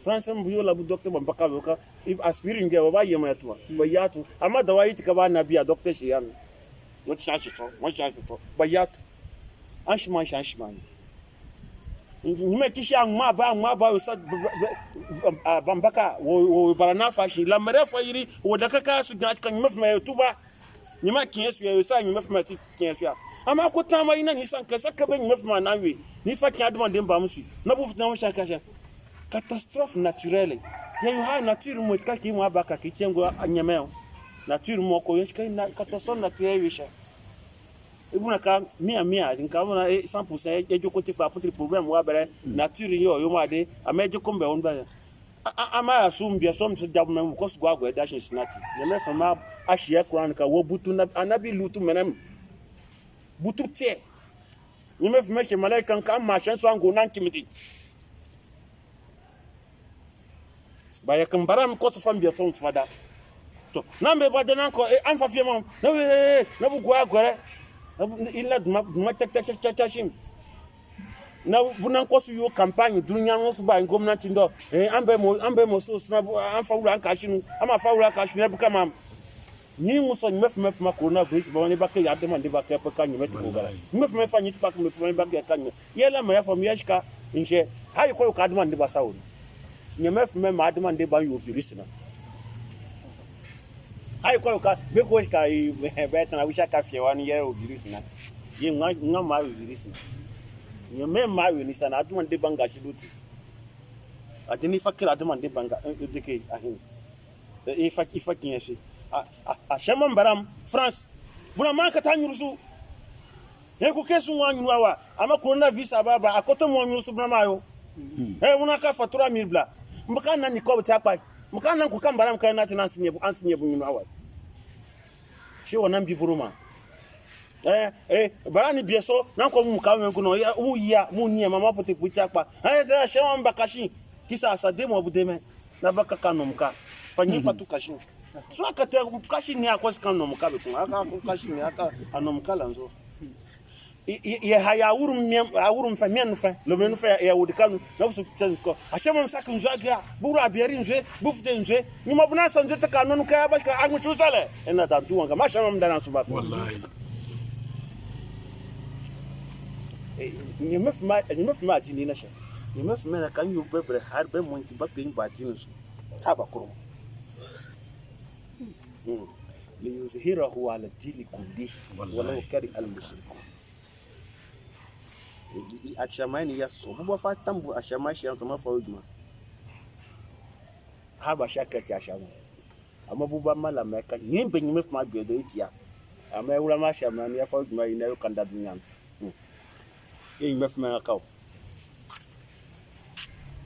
France mbuyo la bu docteur bambaka boka if aspirin ge ba yema yatwa ba yatu amma da wayi tika ba nabiya docteur shi yan wati sha shi to ba yatu anshman nime kisha ma ba usad bambaka wo barana fashi la mere fo yiri wo da kaka su gna kan maf ma tuba nima kiyesu ya usa nima fa ti kiyesu ya ama ko tama ina ni san ka saka ben maf ma nawe ni fa kiya duma dem ba musu na bu futan sha kasha catastrophe naturelle ya yu ha nature mo ka ki mo abaka ki tengo anyameo nature mo ko yeshka na catastrophe naturelle wisha ibuna ka mia nkama 100% ejo kote pa putri problem wa bere nature yo ma de amejo kombe on ba ama asum bia som so jabu mem ko sgo agwa dashin snati ye me fama ahia kuran ka wo butu na anabi lutu menem butu tie ye me fama che malaika kan ma shan so ango nan kimiti ba ya kan baram ko to fam bia ton fada to nambe ba de nan ko an fa fie mom na bu gwa agwa illa duma tashim na bunan ko su yo campagne dunya no su ba ngomnati ndo ambe mo so na an fawura ka shinu ama fawura ka shinu bu kama ni muso ni mef ma coronavirus ba woni ba ke ya demande ba ke pa ni metu gara mef fa ni pa ko mef ba ke ka ni yela ma ya fam yashka inje hay ko ka demande ba sawo ni mef ma demande ba yo virus na ay ko ka be ko ka be tan wisha ka fie wani ye o virus na ye nga ma virus na ye me ma wi ni sana atu mande banga shiduti adini fakira atu mande banga deke ahin ifa kinyeshi a shema mbaram France buna man ka tanyurusu ye ko kesu wanyu wa ama coronavirus ababa akoto mo nyurusu buna mayo una ka fatura milbla mbaka na ni ko tapa mukana kukambara mkaena tena ansinye bunyuma awa shi wannan bi buruma barani bieso nanko mukawe kuno ya uya munye mama pote puchakpa da shema mbakashi kisa asademo abudeme na baka kanomka fanyi fatu kashi so akate kashi ni akwa kanomka beku aka kashi ni aka anomka lanzo ye haya awurum fa men fa lo men fa ya wudikanu na busu ko ashama msakin zaga bura biyarin je buften je ni mabuna san je taka nonu kaya ba ka an mutu sale ina da duwan ga mashama mdana su ba wallahi ni mafma jini na sha ni mafma na kan yu bebre har be monti ba pe ba jini su ha ba kuro li yuzhirahu ala dini kulli walau kari al mushrikun ashamani ya so bo fa tambu ashamashi ya tuma fa ujuma ha ba shaka ta ashama amma buba malama ka nyimbe nyime fa gbedo itia amma ewura ma ashamani ya fa ujuma ina yo kanda dunya nyime fa ma ka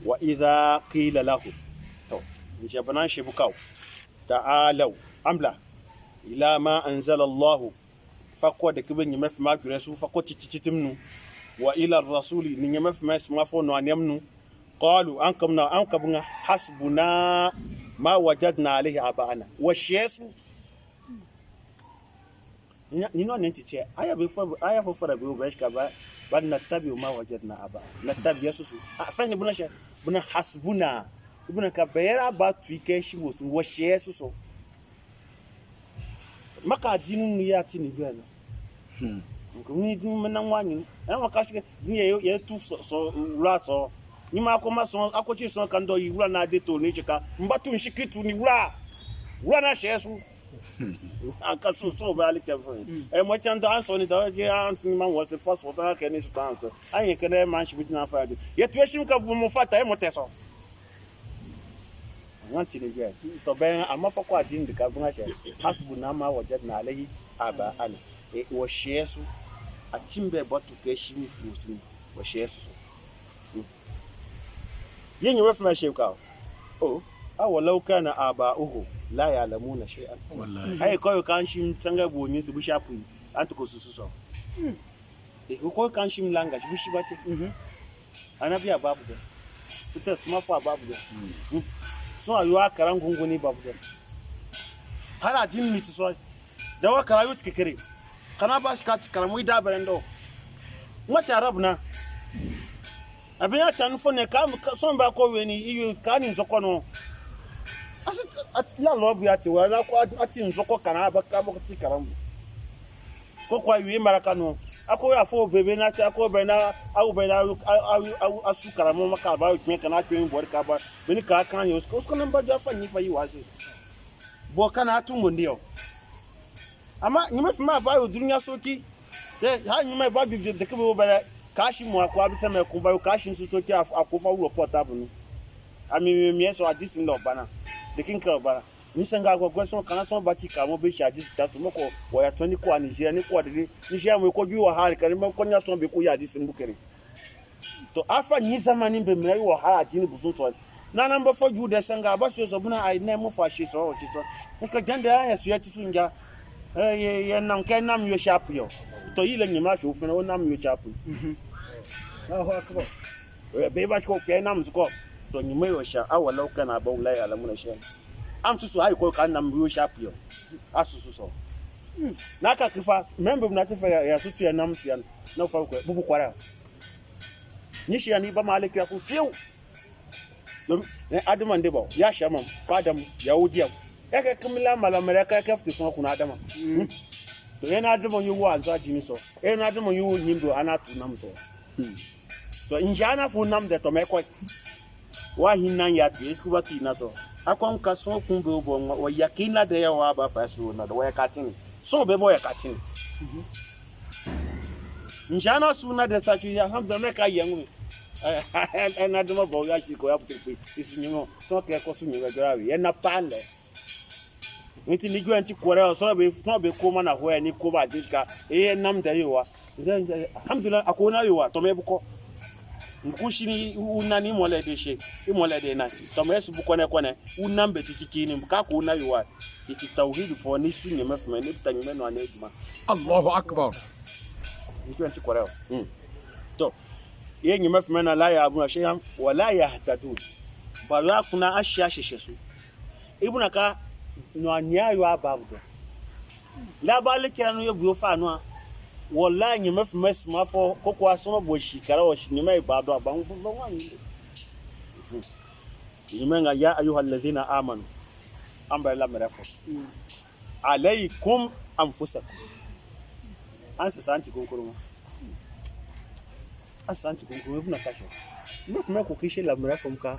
wa idha qila lahu to njabana shi bukaw ta'alu amla ila ma anzala Allah fakwa da kibin nyime fa ma gbedo su fakwa cicitimnu wa ila rasuli ni nyama fi mas mafo no anemnu qalu ankabna hasbuna ma wajadna alayhi abana wa shesu ni no nentiche aya fo fara be ubashka ba natabi ma wajadna aba natabi yasusu afani buna sha buna hasbuna buna ka bayara ba tuike shi wa shesu so maka dinu ya tini bana ni mena wani na makashi ni ye tu so ura so ni ma ko ma so akochi so kan do yura na de to ni chika mbatu nshikitu ni ura na shesu aka so ba ali telefone mo chando an so ni da je an ni man what the first water can is stand ayen kene man shi bitina fa ye tu eshim ka bu mo fata e mo teso wanti ni je to ben amafa kwa jindi ka bunga she hasbuna ma wajadna alayhi aba ana wa shesu a cimbe batu ke shi mi fusu wa shesu yin yawa fa sheka awalau kana aba'uhu la ya'lamuna shay'an wallahi ai koyo kan shi tanga bonyi su bishafu an to su so ko kan shi langa shi bishi bate anabiya babu da ita kuma fa babu da so ayuwa karan gunguni babu da har ajin miti so da wa karayu tikere kana ba shi ka karamu da barendo mace arabna abin ya tan fo ne ka son ba ko weni iyo kanin zokono la lobu ya ti wa na ko atin zoko kana ba ka bo ti karamu ko kwa wi marakano ako ya fo bebe na ta ko be na au be na au asu karamu maka ba wi kana twin bor ka ba beni ka kan yo ko nan ba ja fa ni fa yi wazi bo kana tungo ndio ama nyima fima ba yo dunya soki ha nyima ba bi de kebe ba kashi mu akwa bi tama ku ba kashi su toki akofa wo portable ni ami mi so adisi no bana de kinka bana ni sanga ko question kana so ba ti ka mo be sha adisi ta so mo ko wo ya toni ko Nigeria ni ko de ni sha mo ko ju wa hali kan mo ko nya so be ko ya adisi mbukere to afa ni zamani be me wo ha adini busun to na namba fo ju de sanga ba so buna ai na mo fa shi so ka jande ya su ya ti sunja ye nam ke nam yo sharp yo to ile nyima sho fena o nam yo sharp ho akbo be ba ko ke nam ko to nyima yo sha awalau kana ba ulai alamuna sha am su ai ko kan nam yo sharp yo asusu so na ka kifa member na tifa ya su ya nam tian na fa ko bubu kwara ni shi ani ba maliki ku fiu adaman de ba ya shamam fadam yahudiya eka kamila malamara ka kafti so kuna adama to yana adama yu wa za jini so yana adama yu nyimdo anatu nam so to injana fu nam de to meko wa hinan ya ti ku ba ti na so akon ka so kun be bo wa yakina de ya wa ba fa so na do wa katin so be mo ya katin injana suna de sa ki ya hamda me ka yengu ena adama bo ya shi ko ya puti isinyimo so ke ko sunyi ga grawi yana pale nti ni gwanti kwara so be ko mana ho ya ni ko ba dika nam da yiwa alhamdulillah akona yiwa to me buko nkushi ni unani mole de she imole de na to me su buko ne kone unam be tiki ni ka ko na yiwa ti tauhid fo ni sunye mafema ni tanyime no anejuma Allahu akbar ni gwanti kwara to yenye mafema na la ya abu shayam wala yahtadun ba ya kuna ashiya shishesu ibuna ka no anyayo ababudo la bale kiranu yo bio fa no wallahi nyame fuma sma fo koko aso bo shikara o nyame ibado aban bo wani nyame nga ya ayuha alladhina amanu amba la merefo alaykum anfusakum ansa santi konkuruma asanti konkuruma buna kasho me fuma ko kishi la merefo mka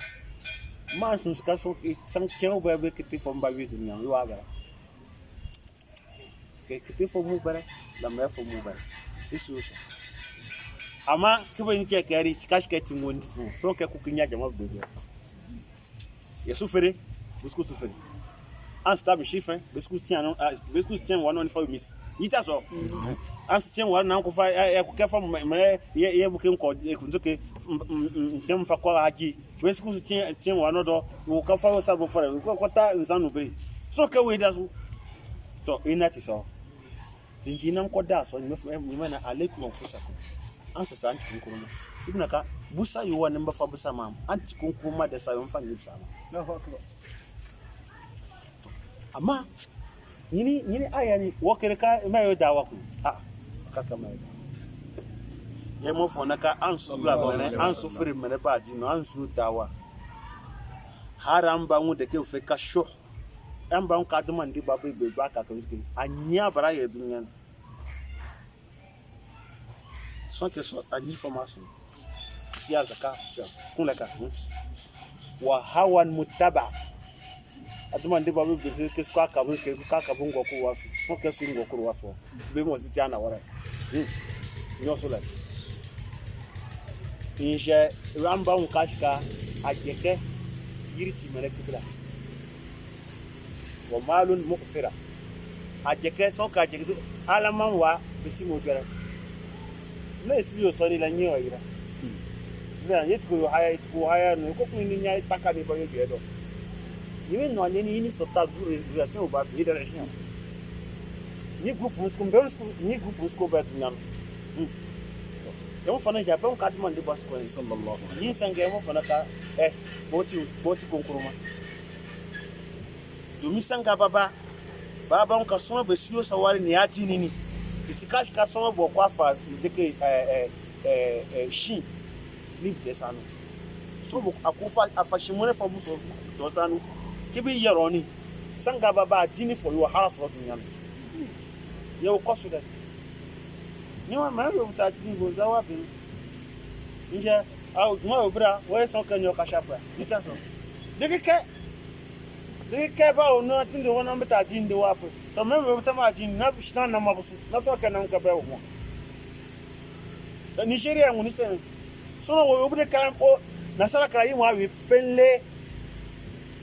ma sun ska so san kyan ba be kiti fo mba wi dunya yo agara ke kiti fo mu bare la merefo mu bare isu ama kibo ni ke kari tikashke tingondi so ke kukinya jama bebe yesu fere busku tu fere an stab chiffre busku tien one on for miss ita so an tien one na ko fa e ko kefa me ye buke ko e kunzoke ndem fa ko aji busku tien one do ko fa so sabo fere ko ta nzanu be so ke we da so to inati so tinjinam ko da so ni mana alaikum anfusakum an sa santi kunkuruma ibn ka busa yi wani ba fa busa mam anti kunkuruma da sayon fa ni busa amma ni aya ni wakere ka mai dawa ku kaka mai ya mo fo naka an su bla bane an su firi mene ba ji no an su dawa haram ba mu da ke fe ka sho an ba ka duma ndi ba ba ka ka anya bara ya duniya sans que soit en information si ya zaka kun la ka wa hawan muttaba aduma ndi ba be ke ska ka bu ke ka ka bu ngoku wa so ke su ngoku wa so be mo si jana wara nyo so la inje ramba un kashka ajeke yiriti mele kibla wa malun muqfira ajeke so ka ajeke alaman wa biti mo bere le studio so ni la nyi wa ira na yetko haya no ko kun ni nya taka ni ba yo do ni no ni so ta dure relation ba fi da relation ni groupe ni groupe ba tunyam yo fana ja ba on kadman de bas ko sallallahu ni sange mo fana ka boti konkuruma do mi sanga baba on ka so ba siyo sawari ni ati ni itikash ka so bo kwa fa de ke shin ni desanu so bo akufa afashimone fa buso dosanu kibi yaroni sanga baba jini for your house of dunya ye ko so da ni wa ma yo ta jini go zawa bi nje au ma obra we so kan yo kashapa nita so de ke ba o no tin de wona meta jini de wa to me we ta ma jini na bishna na mabusu na so kan ka ba wo ni sheria nguni sen so wo obra kan o na sara kra yi wa we penle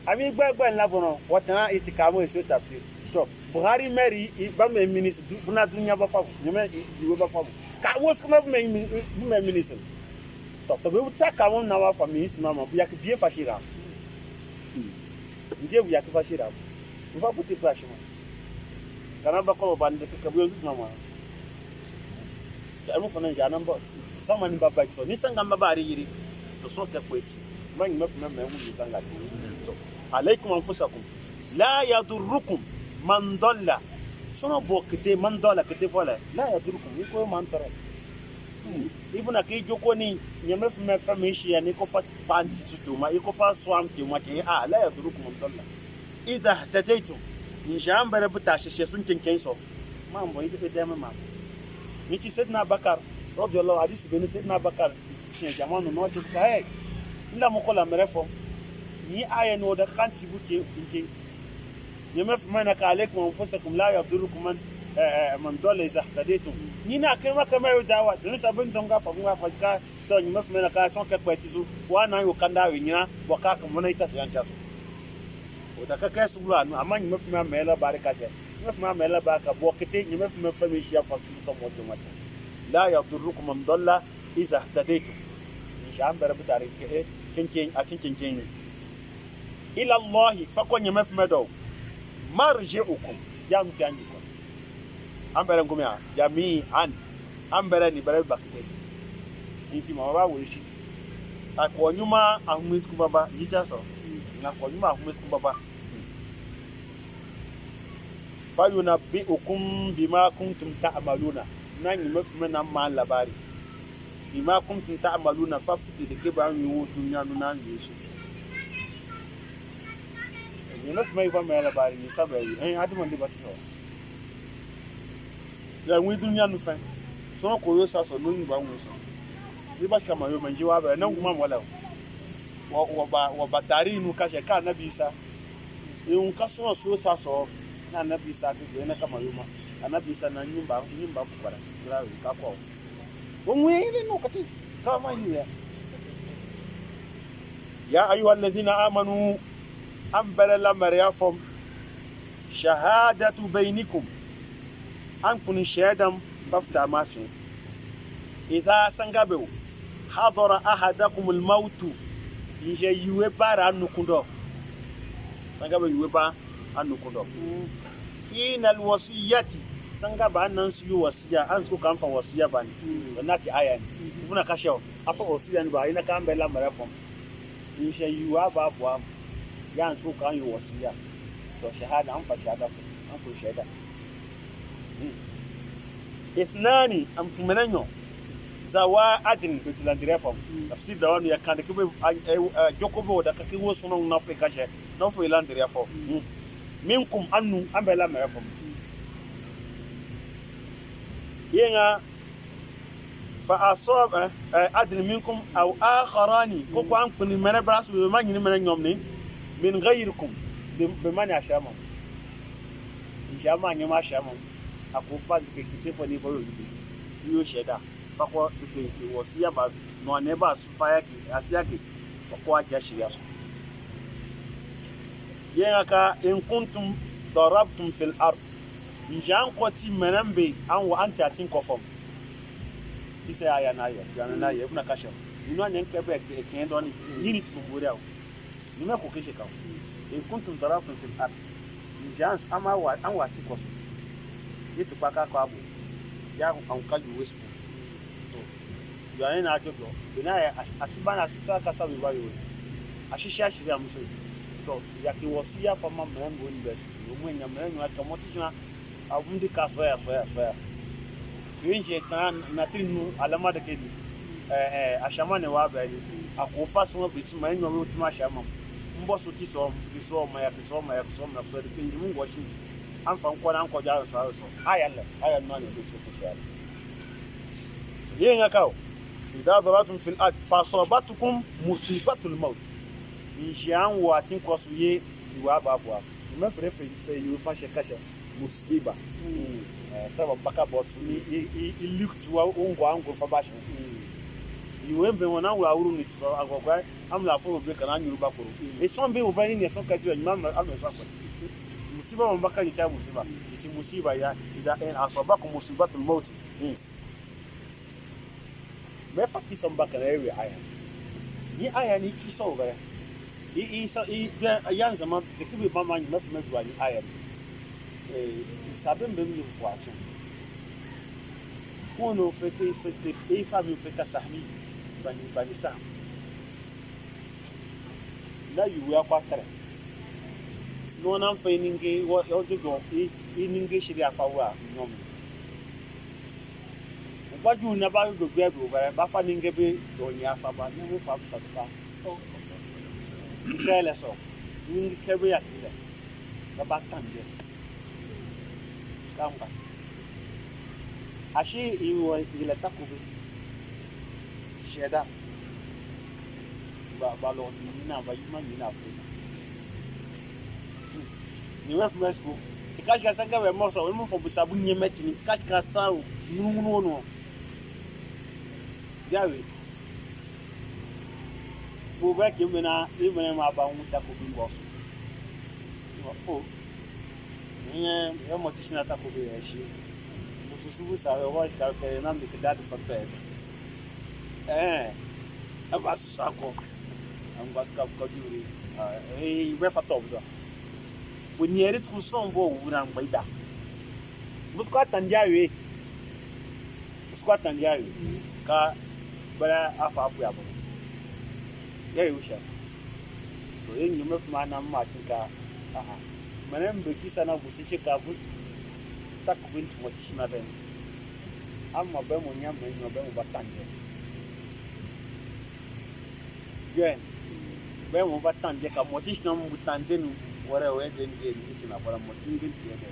ami gbagba nla bono wotana itikamo eso tafsir to Buhari meri ba me ministre buna dunya ba fa nyeme diwe ba fa ka wo skuma me ministre to be uta ka mo na wa fa ministre mama bu yak bie fa shira ndie bu yak fa shira bu fa puti prashima kana ba ko ba ndeke ka bu yozu mama ya mo fa na jana mba sama ni baba so ni sanga mba bari yiri to so ke kweti man me mu sanga to عليكم أنفسكم لا يضركم من ضل سنو بوكتي من ضل كتي فلا لا يضركم يكو من ترى ibuna ke joko ni nyame fme famishi ya niko fa panti sutuma iko fa swamti mwake la yadrukum dalla idha tadaitu njambare buta shishe sun kinken so mambo ite dema ma miti sidna bakar radiyallahu hadith bin sidna bakar cin jamanu no to kai inda mo kola merefo ni aya no da kanti buke kinke nyame fme na ka alaikum anfusakum la yadrukum man dole iza tadaitu ni na kai maka mai dawa don sabin don ga fagun ga faka to ni mafi na ka son ka kwati zu wana yo kanda winya waka ka mun ita sai anta o da ka kai su bula amma ni mafi mai la baraka je ni mafi mai la baraka bo kite ni mafi mai fami shi ya fasu to mo to mata la yadurrukum man dalla iza tadaitu ni shan bar bitare ke kinkin a tinkin ila allah fa ko ni mafi mai do marji'ukum yam ganji ambere ngumya jamii ambere ni bare bakite nti mama worishi akonyuma ahumisku baba yitaso na akonyuma ahumisku baba fayuna biukum bima kuntum ta'maluna na nyima fuma na ma labari bima kuntum ta'maluna fafuti de ke ba nyu dunya no na yesu nyima fuma yi ba ma labari ni sabai aduma de batso ya nwi dunya no fa so ko yo sa so no nyi ba nwu so bi ba kama yo manji wa ba na nguma wala wa batari nu ka she ka nabi isa un ka so sa so na nabi isa ke na kama yo ma anabi isa na nyimba bukara kira ka ko wonwe ile no kati kama ni ya ayu alladhina amanu ambala la maryafum shahadatu bainakum an kun shahadam fafta ma fi idha sangabu hadara ahadakum almaut inje yuwe bara anukundo sangabu yuwe ba anukundo inal wasiyati sanga ba nan su yi wasiya an su kan fa wasiya bani wannan ki aya ne kuna kashe afa wasiya ne ba ina kan bela marafon in sha yuwa ba buwa ya an su kan yi wasiya to shahada an fa shahada an ko shahada ithnani am kumenanyo zawa adin bitlan direfom tafsir da wani ya kan da kibe jokobo da kake wo sunan na Afrika she na fo ilan direfom minkum annu ambela marafom yenga fa asaba adl minkum aw akharani ko an kun mena brasu be man ni mena nyomni min ghayrikum be man ashama ni ma shama akufa ke kite ni boyo yo sheda fa ko ke wasiya ba no ne ba su fa yake asiya ke ko aja shiriya su yenga ka in kuntum darabtum fil ard njan koti menambe an wa anta tin kofom isa aya na ya kuna kasha ino nyen kebe ken doni yini tumburi aw nime ko keshe kaw in kuntum darabtum fil ard njan ama wa an wa ti koso yitu paka ko abu ya an kaju wespo to ya na ajogo ina ya asibana susa kasa bi bayo ashisha shiri amuso to ya ki wosiya fa mamma ngo ni be mo nya mena nya tomotisha abundi ka soya tuinje tan na tinu alama da kedi ashama ne wa bali akofa so biti ma enyo we tuma ashama mbo so ti so ma ya so de pinji mungu washi anfa nko na nko ja so aya no ne so ko share yenga kaw idha daratum fil ard fasabatukum musibatul maut injian wa tin ko so ye wa babwa me fere yu fa shekasha musiba taba baka botu ni iliktu wa ungo fa bashi yuwembe wona wa uru ni so agogwa amla fo be kana nyuru bakoro e son be ubani ni son kati wa nyama amfa kwa musiba mbaka ni ta musiba iti musiba ya ida en asabakum musibatul maut me fa kisa mbaka na ewe aya ni kisa obara yanza ma de kibe mama ni mafi meduwa ni aya sabem bem ni kwacho kono fete fami feka sahmi bani sa la yuwa kwa kare no nan fe ninge wo jojo ninge shiri afawa nyom ubaju na ba do gbe ba fa ninge be do nya afa ba ne mo fa sa ba kele so ninge kebe ya kile ba tanje kamba ashi iwo ile takubi sheda ba lo na ba yima ni na fu ni wa fu mesko tikash ka sanga be mo so mo fo busabu nyemeti ni tikash ka sa nunu no yawe bo ba ke mena imene ma ba hu takubi ngo o mo tishina takubi yashi mususu sa wa ka pe na mi kidadi fa pe abasu sako amba ka ko duri we fa top do bunieri tu sombo ura mbaida busko tanjawe ka bala afa apu ya bo yari usha to yin yume kuma na ma tinka manem be kisa na busi ka bus takubin tu motishina ben ama be mo nya me nyo be mo batanje ye be mo batanje ka motisha mo butanje nu wore we de nje ni tina bora mo ngin ti de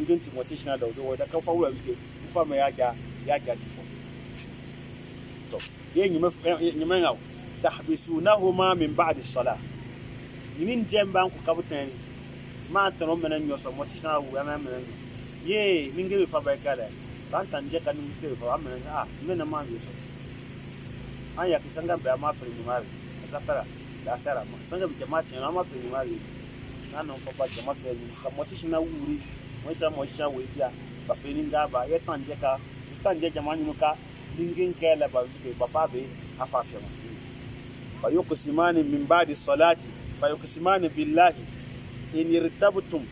ngin ti motisha da do da ka fa wura biske fa me ya ja ti fo to ye nyima ngaw tahbisunahuma min ba'd as-salah min jemban ku kabutan ma tano menen nyoso motisha wu ama menen ye mingi fa ba kala kan tanje kan mingi fa menen mena ma nyoso aya kisanga ba ma fri ni mari safara da sara ma sanga bi jama'a na ma fri ni mari nanu fa ba jama'a ni ka motisha na wuri wata motisha wu dia ba fri nga ba ye tanje jama'a ni ka dingin kala ba ba fa be afafia fa yuqsimani min ba'di salati fa yuqsimani billahi in irtabtum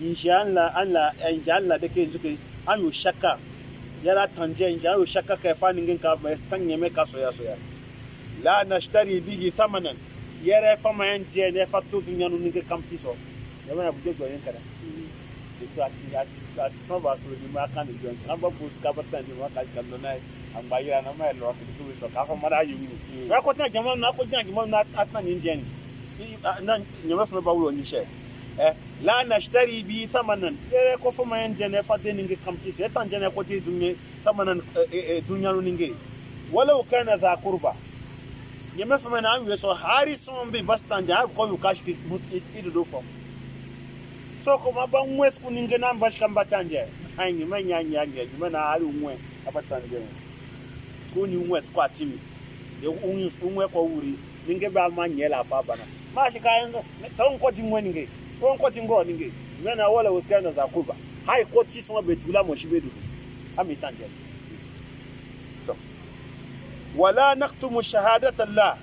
inshallah Allah da ke zuke an yu shakka yara tanje inshallah shakka kai fa ningin ka ba stanye me ka soya la nashtari bihi thamanan yara fa ma yanje ne fa to dunyanu ningin kamtiso yaba bu jogo yen kada to at so ba so ni ma kan ni jon an ba bus ka batan ni ma ka kan na an ba yira na ma lo to so ka fa mara yu ni ko ta jama na ko jama na atna ni njeni na nyama fa ba wulo ni she la nashtari bi thamanan yere ko fa ma yanje ne fa de ningi kamtiso etan jene ko ti dunye thamanan dunyanu ningi walau kana za qurba nyama fa ma na yu so harison bi bastan ja ko yu kash ki idu do fo so ko ma ban wes ku ninge nan bash kan batanje ai ni manya na hari unwe abatanje ku ni wes kwa timi de unwe ko wuri ninge ba manya la fa bana ma shi kayan ton ko tin wani ninge ton ko tin go ninge mena wala wutana za kuba hai ko ti so betula mo shi bedu ami tanje to wala naqtumu shahadata allah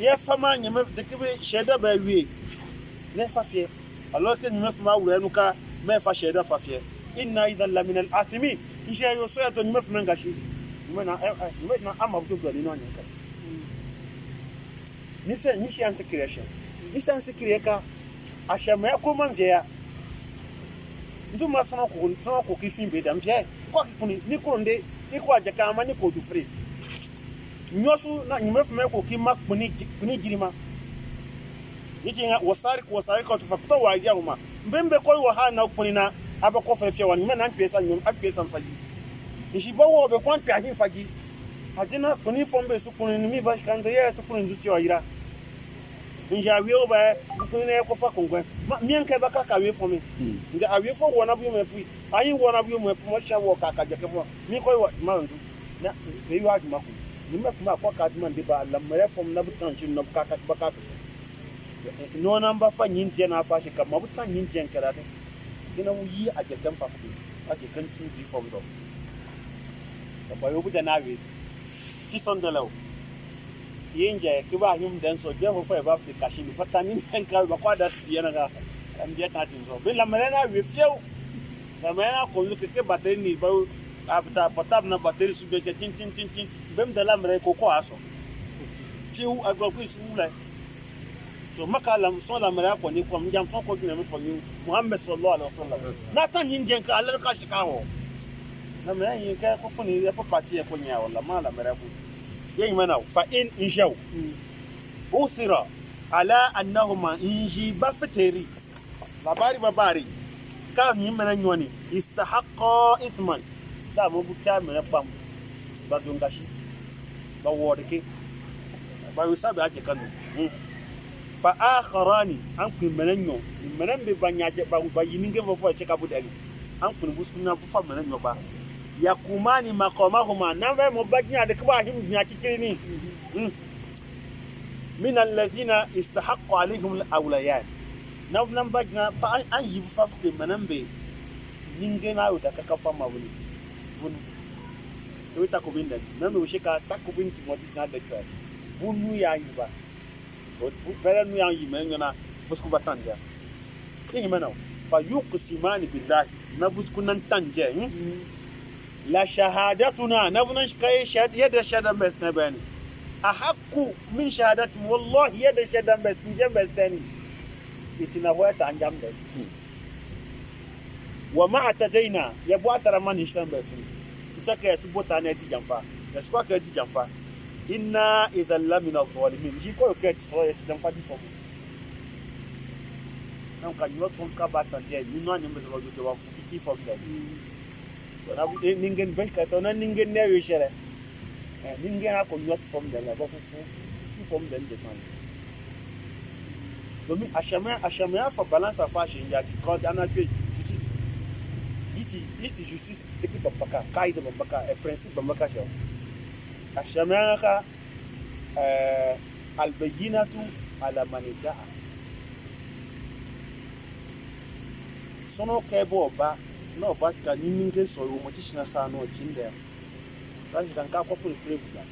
ya fama nyama dikibe sheda ba wi ne fa fie Allah sai nyima fuma wura nuka me fa sheda fa fie inna idhan la min al-athimin insha yo so ya to nyima fuma ngashi nyima na ama buto do ni no nyaka ni shi an secretion ni san secreka ashama ya ko man via ndu masana ko kifin be dam via ko kuni ni ko nde ni ko aja kama ni ko du free nyosu na nyima fuma ko kimak kuni jirima yijinga wasari ko tufakuta wagia uma mbembe ko wa hana kunina aba ko fefia wani mena pesa nyum apesa mfaji nishiba wo be kwanta hin faji adina kuni fombe su kunini mi ba kando ye to kunini zuti waira nja wiyo ba kunini ko fa kongwe mien ke baka ka we fomi nja awe fo wona bu me pu ayin wona bu me pu mo sha wo ka ka je ke fo mi ko wa mandu na be wa di mako ni me pu ma ko ka di man de ba lamre fom na bu tanshin na ka baka no number fa nyinje na fa shi kamma butan nyinje karate ina wuyi a jakan fa fuki a jakan tu di fom do da bayo bu da nawe ci son da law yinje ki ba yum dan so je fa ba fi kashi ni fatanin kan ka ba kwa da ti yana ga an je ta tin so bin la mena we fiu la mena ko lu ke battery ni ba abta patab na battery su be tin bem da la mera ko aso ci u agba ku su la to makalam so la mera ko ni ko mjam so ko ni me fo ni Muhammad sallallahu alaihi wasallam na tan yin jen ka Allah ka shi kawo na mera yin ka ko ni ya fa pati ya ko nya wala ma la mera ko yin mana fa in inshaw usira ala annahuma inji ba fiteri babari ka ni mera nyoni istahaqqa ithman da mo bu ta mera pam ba dungashi ba wodike ba yusabe aje kanu fa akharani an kun menenyo menen be banyaje ba yininge fofo che kabudali an kun buskuna bu fa menenyo ba yakumani maqamahuma namba mo bagnya de kwa him nya kikirini min alladhina istahaqqa alaihim alawliyan nam bagna fa an yibu fa de menen be ninge na uta ka fa mawuni bun to ta ko binda nan o shika ta ko bin timoti na de ka bunu ya yiba bere nu yang yimen na busku batanja yin mana fa yuqsimani billahi na busku nan tanje la shahadatuna nabnan shkai yada shahadan besna bani ahqqu min shahadati wallahi yada shahadan besna bestani itina wata anjam da wa ma atadaina ya bo atara mani shambe tu itaka ya subota na ti jamfa ya swa ka ti jamfa inna idhal lamina zalimin ji ko ke ti so ya ti jamfa di fo nan ka nyot fon ka batan je ni no ni me do do wa fu ki fo de na bu ningen be ka to na ningen ne yo shere ningen a ko nyot fo de la ba fu ki fo de de man domin achama fa balance a fa shin ya ti ko ana pe iti justice depuis bambaka kaide bambaka e principe bambaka sha achama ka albayinatu ala manidaa sono kebo ba no ba ka ninge so yo motishina sa no chinde rashi kan ka ko pul prebula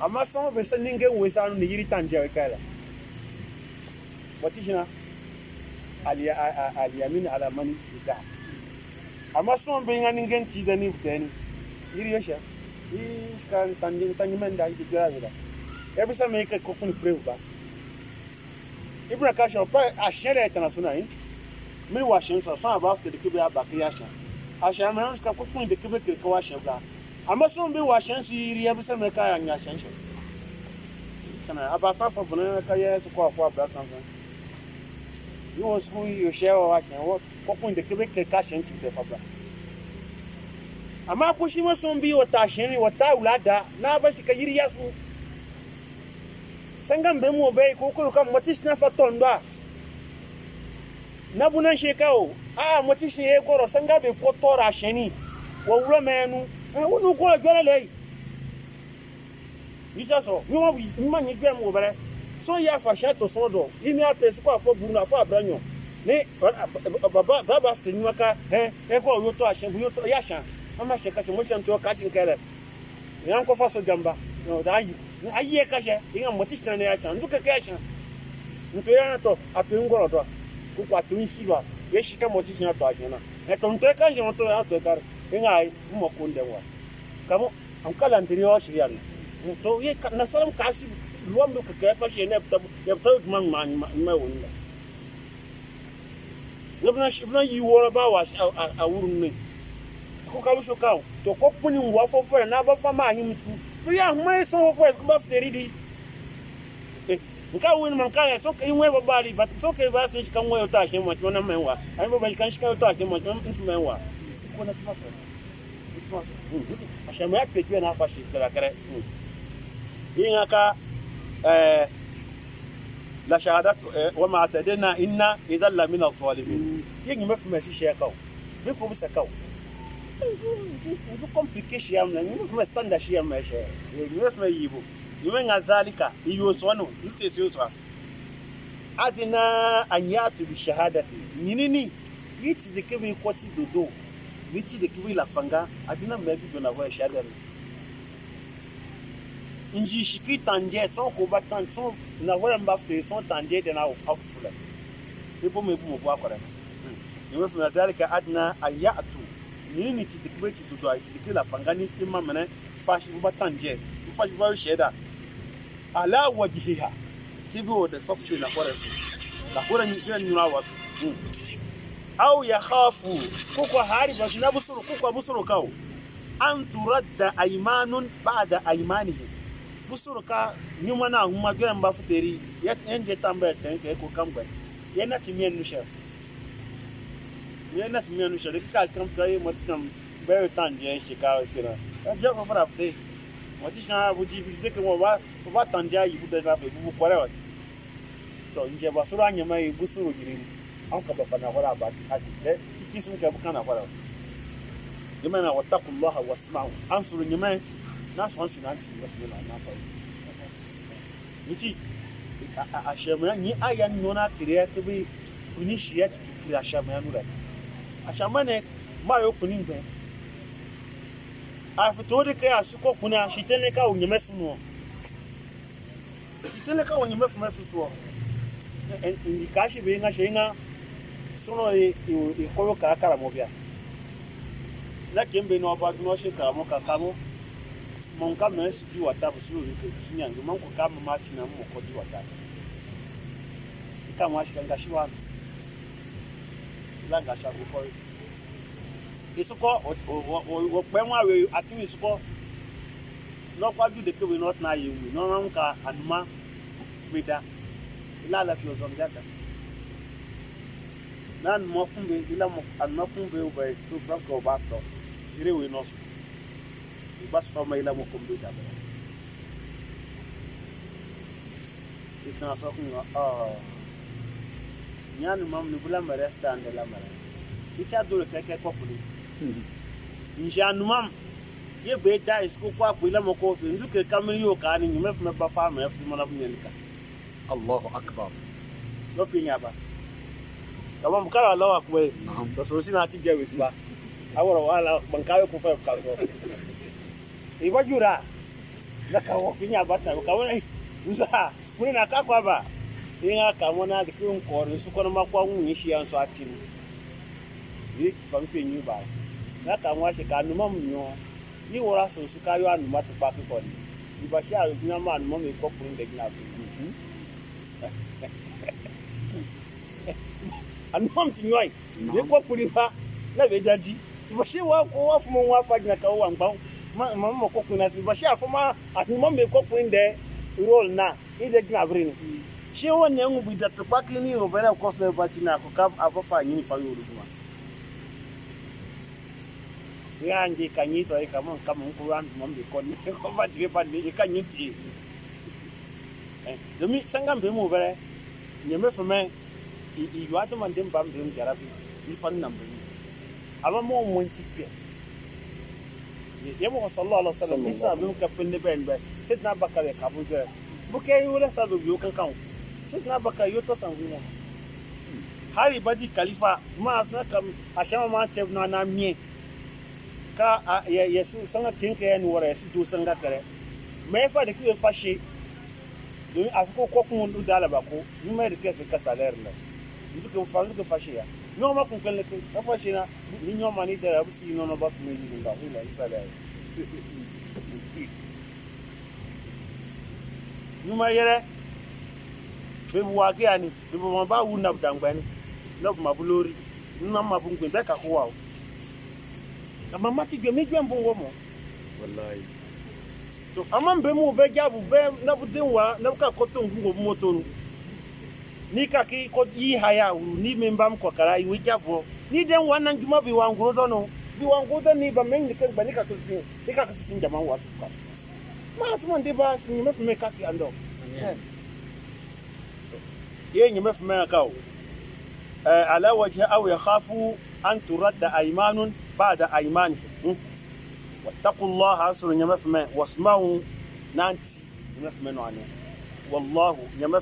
amma sono be san ninge we sa no ni yiri tanje kala motishina aliyamin ala mani da amma sono be ngani ngen ti da ni buteni yiri yasha kan tanje men da ji gira gira e bisa me ka ko pul prebula ibra ka sha pa a shere international min wa shin so san ba after the kibe abakiya sha a sha me ska ko kun de kibe ke ko wa sha bla amma so be wa shan su yiri ya bisa me ka ya nya shan sha kana aba fa fa bana ka ya ko afọ abra san san you was who you share wa shan wo ko kun de kibe ke ka shan tu de fa bla amma ko shi ma so bi wata shin wata ulada na ba shi ka yiri ya su sangam be mo be ko ko kam matis na fa tondwa na bunan shekao matis ye goro sanga be ko tora sheni wa wura menu wonu ko jore le yija so mi ma ni gbe mo bere so ya fa shato so do imi ate su ko afọ buru na afọ abranyo ni baba after ni maka ko yo to ashe yo to ya shan ama sheka se mo shan to ka shin kele yan ko fa so gamba no da yi ayi ka she inga motis na ya chan duka ka shan nto ya to apengoro to ku kwa tun shiwa ye shika motis na to ajena to nto ka nje to ya to kar inga ai mo kunde wa kamo am kala anterior shirian to ye na salam ka shi luam do ka fa she ne ya to man ma woni lebna yi wora ba wa awurun ne ko ka lu so ka to ko puni wa fo fo na ba fa ma him tu ya mai so fo es ba fteri di nka win man ka so ka inwe ba bali but so ke ba so shi kan wayo ta shi mo na menwa ai ba kan shi kan ta shi mo tu menwa ko na tuma so asha ma pe tu na fa shi kala kare inga ka la shahadat wa ma atadna inna idhal la min adh-dhalimin yengi mafuma shi shekao be ko bisa kao ndu complication ya mna mfuma standard shi ya maisha yengi mafuma yibo nimenga dhalika iyo sono istesi yotwa adina anyatu bi shahadati nini yiti de kebe kwati dodo yiti de kebe la fanga adina mebi dona wa shahada inji shiki tanje son ko batan son na wala mbafte son tanje de na afula ipo mebu mo kwa kwara ni wefu na dhalika adna ayatu nini ti de kebe ti dodo yiti de kebe la fanga ni fima mene fashi batanje fashi ba shahada ala wajhiha tibo da fafi na kwarasi la kuran yin nuna wasu aw ya khafu kuko hari ba na busuru kuko busuru kawo an turadda aymanun ba'da aymanihi busuru ka nyuma na huma gan ba futeri ya enje tamba tanke ko kamba yana timiyan nusha ka kam kai mutum bai tanje shi ka kira ya ko fara futai wati shana buji bi de ko ba tanja yi buda na be bu kwara to nje ba sura nya mai busuru girin an ka ba fana kwara ba hadi de kisun ka bukana kwara yamana wattaqullaha wasma'u an suru nya mai na son shi na ci wasmina na fa yiti a shema ni ayan nona kiriya ke bi kuni shiya ki kiriya shema nura a shema ne ma yo kunin be a fito da kai a su ko kuna shi tele ka wonye mesu no tele ka wonye mesu so en ka shi be nga shenga sono e ko ka kara mo bia na kembe no ba no shi ka mo ka kamo mon ka mes ji wata bu su ri ke sunya ngi man ko ka ma ti na mo ko ji wata ka ma shi kan ga shi wa langa shabu ko isuko o pemwa we ati isuko no kwa ju de ke we not na ye we no ran ka anuma bida ila la fi ozon jaka nan mo kumbe ila mo anuma kumbe o ba to branko ba to jire we no bas fama ila mo kumbe da ba itna so kun nyanu mam ni bula maresta ande la mara ita dole keke kokuli njanu mam ye be da isku kwa bula mo ko ndu ke kamri yo ka ni nyime fme ba fa ma fu mo na bunyenka Allahu akbar. lo pinya ba kama mkala lawa akwe to so sina ati ge wisba aworo wala bankawe ku fa ka so ibajura naka wo pinya ba ta ka wona nza muni na ka kwa ba inga kamona de kun kore su kono makwa nwunye shi anso atinu ni fampe nyu ba na kamwa shi ka numa munyo ni wora so su kayo anu matu pa ki koni ni ba shi aru na ma anu mo me kokun de gina bu anu mo tinwai ni kokun ba na be jadi ba shi wa ko wa fu mo wa fa gina ka wa ngba ma mo kokun na ba shi afoma anu mo me kokun de roll na ide gina brini she wannan mu bi da tupaki ni o bana ko se ba tina ko ka afafa ni fa yoro kuma yangi kanyi to ai kamon ko ran mom be kon ko ba dire ba ni kanyi ti domi sangam be mu bare nyeme feme I watu mandem bam dem jarabi ni fan nambe ama mo mon tipe yemo sallallahu alaihi wasallam isa be ka pende ben be sidna bakare ka bu je buke yula sabu biyo kan kan sidna bakare yoto sangumo hari badi khalifa ma na kam ashama ma te na mie ka yesu sanga tinke en wora yesu do sanga kare me fa de ku fa shi do afko ko kun du dala ba ko ni me de ke ka salaire la nduko fa nduko fa shi ya no ma kun kan le ka fa shi na ni nyoma ni da abu si no no ba ku me ni nga ila salaire numa yere be wage ani be mo ba wu na dangbani no ma bulori numa ma bu ngbe be ka ko wa o ama mati gbe mi gbe mbon wo mo wallahi so ama mbe mu be jabu be na bu den wa na ka ko to ngu mo to nu ni ka ki ko yi haya uru ni me mbam ko kara yi jabu ni den wa na njuma bi wa nguro do no bi wa nguro ni ba men ni ka ba ni ka ko sin jama wa su ka ma tu man de ba ni me me ka ki ando ye ni me me ka o ala wajha aw yakhafu an turadda aymanun ba'da aymanihim wattaqullaha asru ni me wasma'u nanti ni me no ane wallahu ni me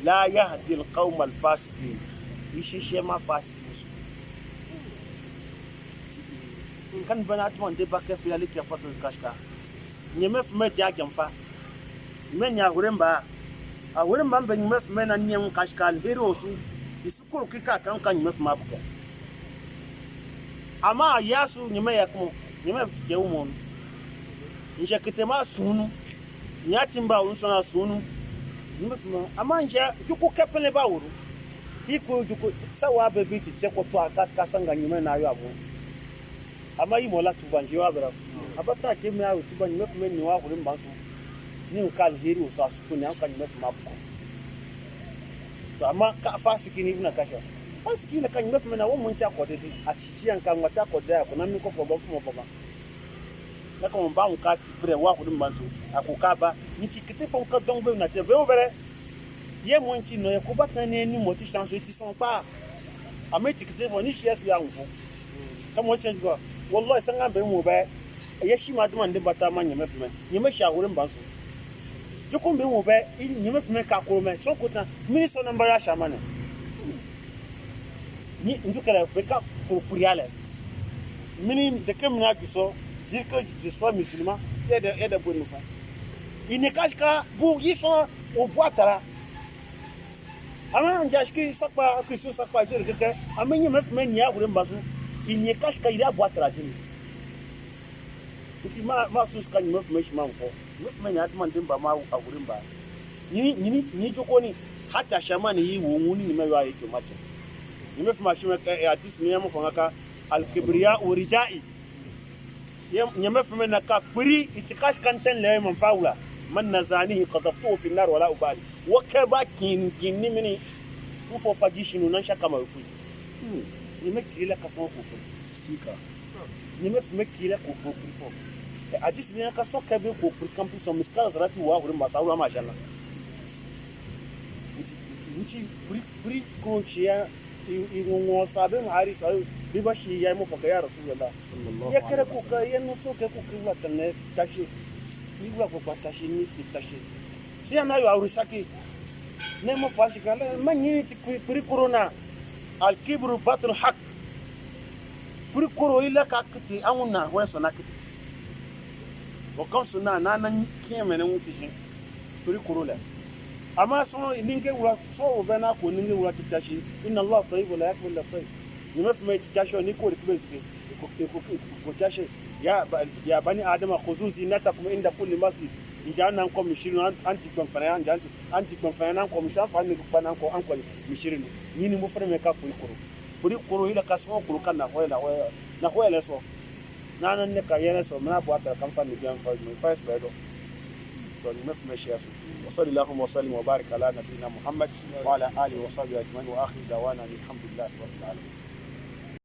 la yahdi alqawma alfasiqin yishishe ma fasiqus kan bana tu man de ba ka fi alika fatul kashka nyeme fme ti agemfa menya huremba a huremba mbe nyeme fme na nyem kashkal hero su isukuru kika kan kan nyeme fma buka ama yasu nyeme yakmo nyeme ke umon nje kitema sunu nyatimba unsona sunu nyeme fma ama nje juku kepele ba wuru iko juku sawa bebe ti tseko to akaska sanga nyeme na yo amu ama yi mola tubanji wa bra abata ke me awu tubanji me fme ni wa huremba su ni ukal heri uso asuku ni anka nyeme fma buka to amma ka fasiki ni ibna kasha fasiki na kan nyeme fma na wo mun ta kodede achichi anka ngata kodede ko na mi ko fobo fmo baba na ko mba nka ti pre wa huremba su akukaba ni ti kete fon ka dongbe na te be obere ye mo nti no ye ko batan ni ni mo ti chance ti son pa ameti kete fon ni chef ya nfo kamo change go wallahi sanga be mo ba ye shi ma dum ande bata ma nyeme fma nyeme sha huremba su jukun be mo be nyeme fme ka ko me so ko tan mini so number ya shamane ni ndukala feka ko kuriale mini de kemna giso dire que je sois musulman et de bonne foi il ne cache que pour ils sont au bois tara ama njashki sakpa kristo sakpa je keke amenye me fme nya huremba su il ne cache que il a bois tara jini ma sus kan me fme shima ko me fme nya atman dimba ma a huremba ni joko ni hata shamani yi wo nguni ni mewa yake mata nimefuma shima artist miyamo fanga al kibriya uridai nimefuma naka kuri itikash kantan la man faula man nazanihi qadaftuhu fi an-nar wala ubali wakaba kinni mini ufo fagishinu nan shaka ma ku nimekila kason ko Kika. nimefuma kila ko fo artist miyamo kason kabe ko pour campus on miskala zarati wa hore masaula mashallah nti buri ko ciya ingo sabe hari sai biba shi yayi mu faka ya rasulullah ya kare ko ka yan so ke ko kiwa tanne tashi ni wa ko tashi ni tashi si ana yo aurusaki ne mo fashi kala manyi ti buri corona al kibru batru haq buri koro ila ka kiti amuna wa so nakiti o kan suna nan kiyeme ne muti shi buri corona amma so ninge wura so bena ko ninge wura titashi inna allah tayyib la yakmul la tayyib nimefuma titashi ni ko rikube ko tashi ya bani adama khuzuz zinatakum inda kulli masjid njana ko mishirin anti conference anti conference ko mishafa ni bana ko an ko mishirin ni mo freme ka kuri koro ila kasmo kuru kana hoela so nanan ne ka yana so na bo ata kan fa ni bian fa mi first bedo so nimefuma share وصلى اللهم وسلم وبارك على نبينا محمد وعلى اله وصحبه اجمعين واخر دعوانا الحمد لله رب العالمين.